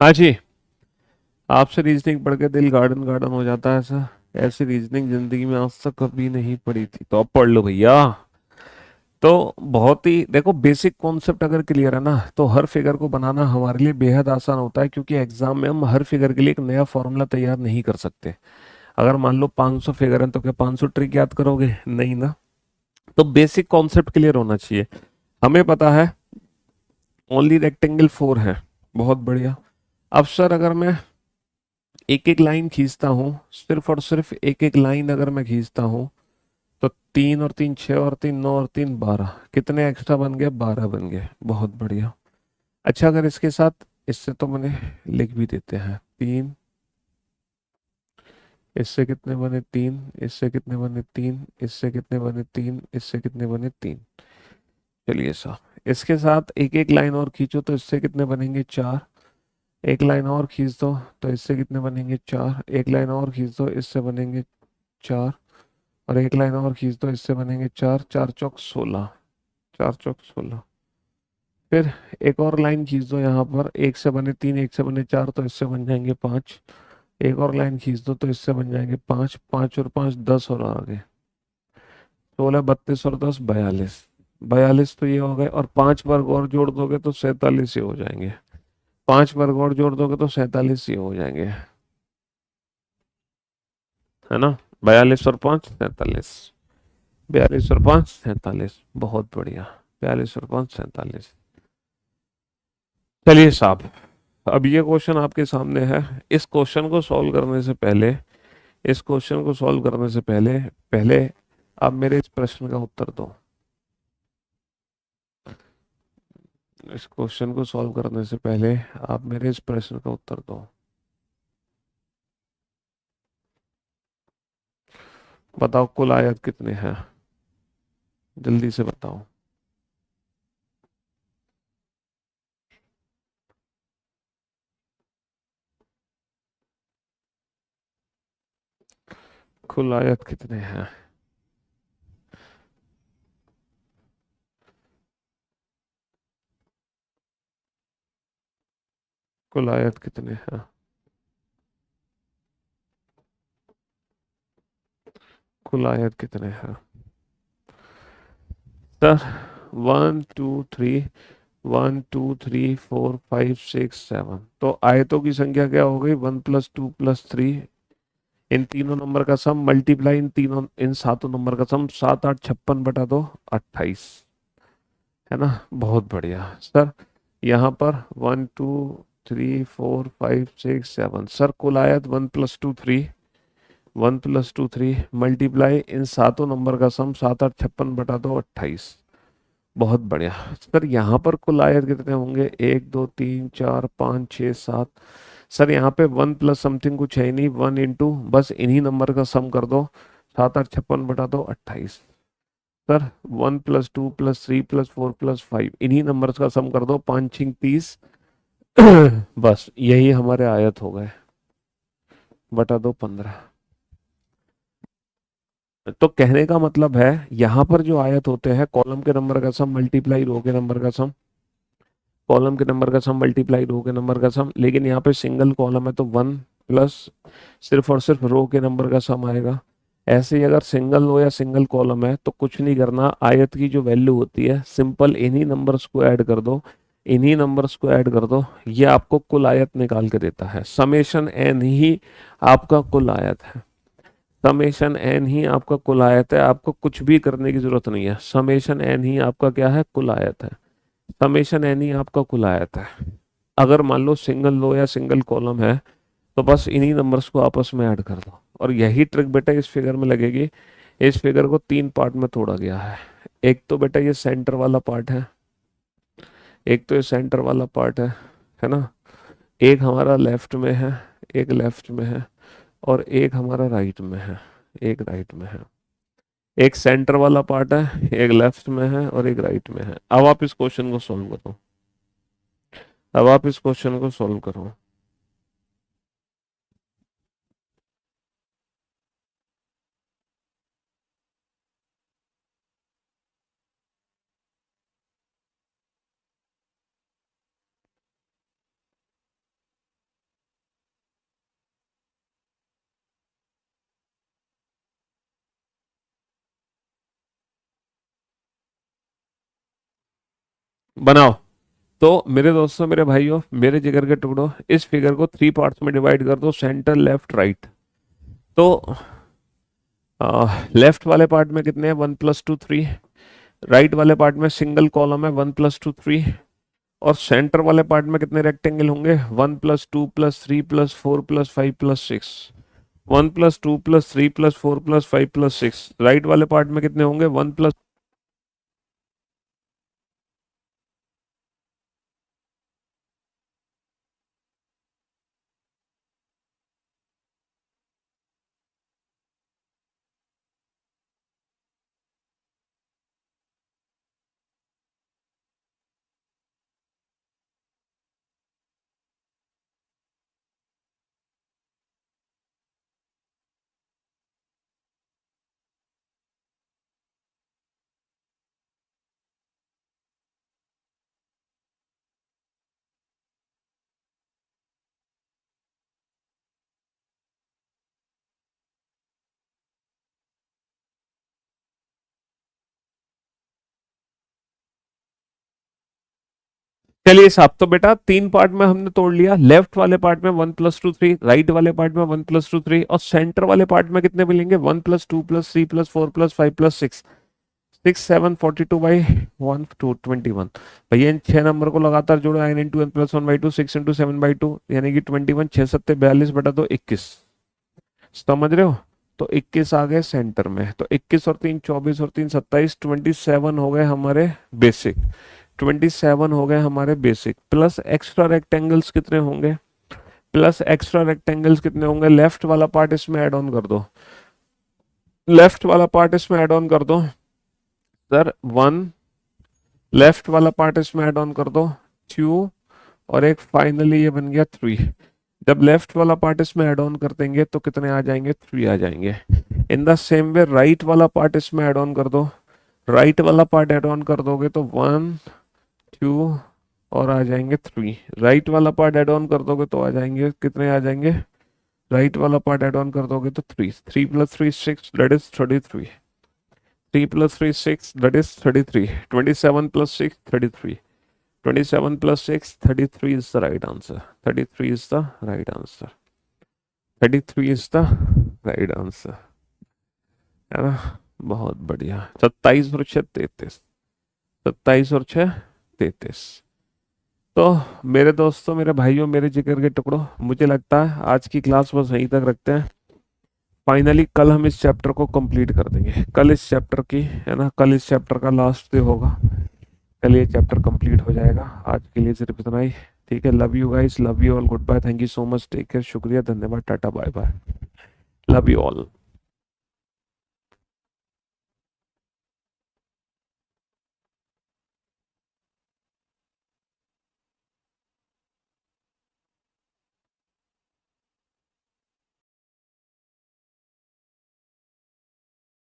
हाँ जी। आपसे रीजनिंग पढ़ के दिल गार्डन गार्डन हो जाता है ऐसा। ऐसी रीजनिंग जिंदगी में आज तक कभी नहीं पढ़ी थी, तो अब पढ़ लो भैया। तो बहुत ही देखो, बेसिक कॉन्सेप्ट अगर क्लियर है ना तो हर फिगर को बनाना हमारे लिए बेहद आसान होता है, क्योंकि एग्जाम में हम हर फिगर के लिए एक नया फॉर्मूला तैयार नहीं कर सकते। अगर मान लो 500 फिगर है तो क्या 500 ट्रिक याद करोगे? नहीं ना। तो बेसिक कॉन्सेप्ट क्लियर होना चाहिए। हमें पता है ओनली रेक्टेंगल 4 है। बहुत बढ़िया। अब सर अगर मैं एक एक लाइन खींचता हूँ, सिर्फ और सिर्फ एक एक लाइन अगर मैं खींचता हूँ, तो 3 और 3 6 और 3 9 और 3 12, कितने एक्स्ट्रा बन गए? 12 बन गए। बहुत बढ़िया। अच्छा, अगर इसके साथ इससे तो मैंने लिख भी देते हैं 3, इससे कितने बने? 3, इससे कितने बने? 3, इससे कितने बने? 3, इससे कितने बने? 3। चलिए साहब, इसके साथ एक एक लाइन और खींचो तो इससे कितने बनेंगे? 4। एक लाइन और खींच दो तो इससे कितने बनेंगे? 4। एक लाइन और खींच दो, इससे बनेंगे 4। और एक लाइन और खींच दो, इससे बनेंगे 4। 4 चौक 16। 4 चौक 16। फिर एक और लाइन खींच दो यहाँ पर, एक से बने 3, एक से बने 4, तो इससे बन जाएंगे 5। एक और लाइन खींच दो तो इससे बन जाएंगे 5। 5 और 5 10 और आगे 16, 32 और 10 42। 42 तो ये हो गए, और 5 वर्ग और जोड़ दोगे तो 47 ये हो जाएंगे। 5 वर्ग और जोड़ दोगे तो 47 ये हो जाएंगे, है ना। 42 और 5 47। 42 और 5 47। बहुत बढ़िया। 42 और 5 47। चलिए साहब, अब ये क्वेश्चन आपके सामने है। इस क्वेश्चन को सॉल्व करने से पहले, इस क्वेश्चन को सॉल्व करने से पहले पहले आप मेरे इस प्रश्न का उत्तर दो। इस क्वेश्चन को सॉल्व करने से पहले आप मेरे इस प्रश्न का उत्तर दो। बताओ कुल आयत कितने हैं? जल्दी से बताओ। कुल आयत कितने हैं? कुल आयत कितने हैं? कुल आयत कितने हैं सर? 1 2 3, 1 2 3 4 5 6 7। तो आयतों की संख्या क्या हो गई? 1 + 2 + 3, इन तीनों नंबर का सम मल्टीप्लाई इन सातों नंबर का सम, 7 8 56 बटा 2 28, है ना? बहुत बढ़िया सर। यहाँ पर 1 2 3 4 5 6 7, सर कुल आयत 1 + 2 3, 1 + 2 3 मल्टीप्लाई इन सातों नंबर का सम, 7 8 56 बटा 2 28। बहुत बढ़िया सर। यहाँ पर कुल आयत कितने होंगे? 1 2 3 4 5 6 7। सर यहाँ पे 1 + समथिंग कुछ है ही नहीं, 1 × बस इन्हीं नंबर का सम कर दो, 7 8 56 बटा 2 28। सर 1 + 2 + 3 + 4 + 5 इन्हीं नंबर्स का सम कर दो, 5 × 6 = 30। बस यही हमारे आयत हो गए, बटा 2 15। तो कहने का मतलब है यहाँ पर जो आयत होते हैं, कॉलम के नंबर का सम मल्टीप्लाई रो के नंबर का सम, कॉलम के नंबर का सम मल्टीप्लाई रो के नंबर का सम, लेकिन यहाँ पे सिंगल कॉलम है तो 1 प्लस सिर्फ और सिर्फ रो के नंबर का सम आएगा। ऐसे ही अगर सिंगल रो या सिंगल कॉलम है तो कुछ नहीं करना, आयत की जो वैल्यू होती है सिंपल इन्हीं नंबर्स को ऐड कर दो, इन्हीं नंबर्स को ऐड कर दो, ये आपको कुल आयत निकाल के देता है। समेशन एन ही आपका कुल आयत है, समेशन एन ही आपका कुल आयत है, आपको कुछ भी करने की जरूरत नहीं है। समेशन एन ही आपका क्या है? कुल आयत है। समेशन एन ही आपका कुल आयत है। अगर मान लो सिंगल रो या सिंगल कॉलम है तो बस इन्हीं नंबर्स को आपस में ऐड कर दो, और यही ट्रिक बेटा इस फिगर में लगेगी। इस फिगर को 3 पार्ट में तोड़ा गया है। एक तो बेटा ये सेंटर वाला पार्ट है, एक तो ये सेंटर वाला पार्ट है ना? एक हमारा लेफ्ट में है, एक लेफ्ट में है, और एक हमारा राइट में है, एक राइट में है। एक सेंटर वाला पार्ट है, एक लेफ्ट में है और एक राइट में है। अब आप इस क्वेश्चन को सॉल्व करो, अब आप इस क्वेश्चन को सॉल्व करो। बनाओ। तो मेरे दोस्तों, मेरे भाइयों, मेरे जिगर के टुकड़ों, इस फिगर को 3 पार्ट्स में डिवाइड कर दो, सेंटर लेफ्ट राइट। तो लेफ्ट वाले पार्ट में कितने हैं? 1 + 2 3। राइट वाले पार्ट में सिंगल कॉलम है, 1 + 2 3। और सेंटर वाले पार्ट में कितने रेक्टेंगल होंगे? 1 + 2 + 3 + 4 + 5 + 6। 1 + 2 + 3 + 4 + 5 + 6। राइट वाले पार्ट में कितने होंगे? 1 +। चलिए साहब, तो बेटा 3 पार्ट में हमने तोड़ लिया। लेफ्ट वाले पार्ट में 1 + 2 3, राइट वाले पार्ट में 1 + 2 3, और सेंटर वाले पार्ट में कितने मिलेंगे? 1 + 2 + 3 + 4 + 5 + 6। 6 7 42/1 2 भैया इन 6 नंबर को लगातार जोड़ो, 9 × 1 + 1/2, 6 × 7/2, यानी कि 21, 6 7 42/21। समझ रहे हो? तो 21 आ गए सेंटर में, तो 21 और 3 24 और 3 27, 27 हो गए हमारे बेसिक। 27 हो गए हमारे बेसिक, प्लस एक्स्ट्रा रेक्टेंगल्स कितने होंगे? प्लस एक्स्ट्रा रेक्टेंगल्स कितने होंगे? लेफ्ट वाला पार्ट इसमें ऐड ऑन कर दो, लेफ्ट वाला पार्ट इसमें ऐड ऑन कर दो सर। 1 लेफ्ट वाला पार्ट इसमें ऐड ऑन कर दो, 2, और एक फाइनली ये बन गया 3। जब लेफ्ट वाला पार्ट इसमें ऐड ऑन कर देंगे तो कितने आ जाएंगे? 3 आ जाएंगे। In the same way right वाला पार्ट इसमें ऐड ऑन कर दो, राइट वाला पार्ट ऐड ऑन कर दोगे तो 1 2 और आ जाएंगे 3। राइट वाला पार्ट ऐड ऑन कर दोगे तो आ जाएंगे कितने? आ जाएंगे राइट वाला पार्ट ऐड ऑन कर दोगे तो 3 plus 3 6 that is 33, 3 plus 3 6 that is 33, 27 plus 6 33, 27 plus 6 33 is the right answer, 33 is the right answer, 33 is the right answer, है ना। बहुत बढ़िया। 27 और 6 33, 27 और 6 33। तो मेरे दोस्तों, मेरे भाइयों, मेरे जिगर के टुकड़ों, मुझे लगता है आज की क्लास बस यहीं तक रखते हैं। फाइनली कल हम इस चैप्टर को कंप्लीट कर देंगे। कल इस चैप्टर की, है ना, कल इस चैप्टर का लास्ट डे होगा, कल ये चैप्टर कंप्लीट हो जाएगा। आज के लिए सिर्फ इतना ही। ठीक है, love you guys, love you all, good bye, thank you so much, take care, शुक्रिया, धन्यवाद, tata, bye bye, love you all.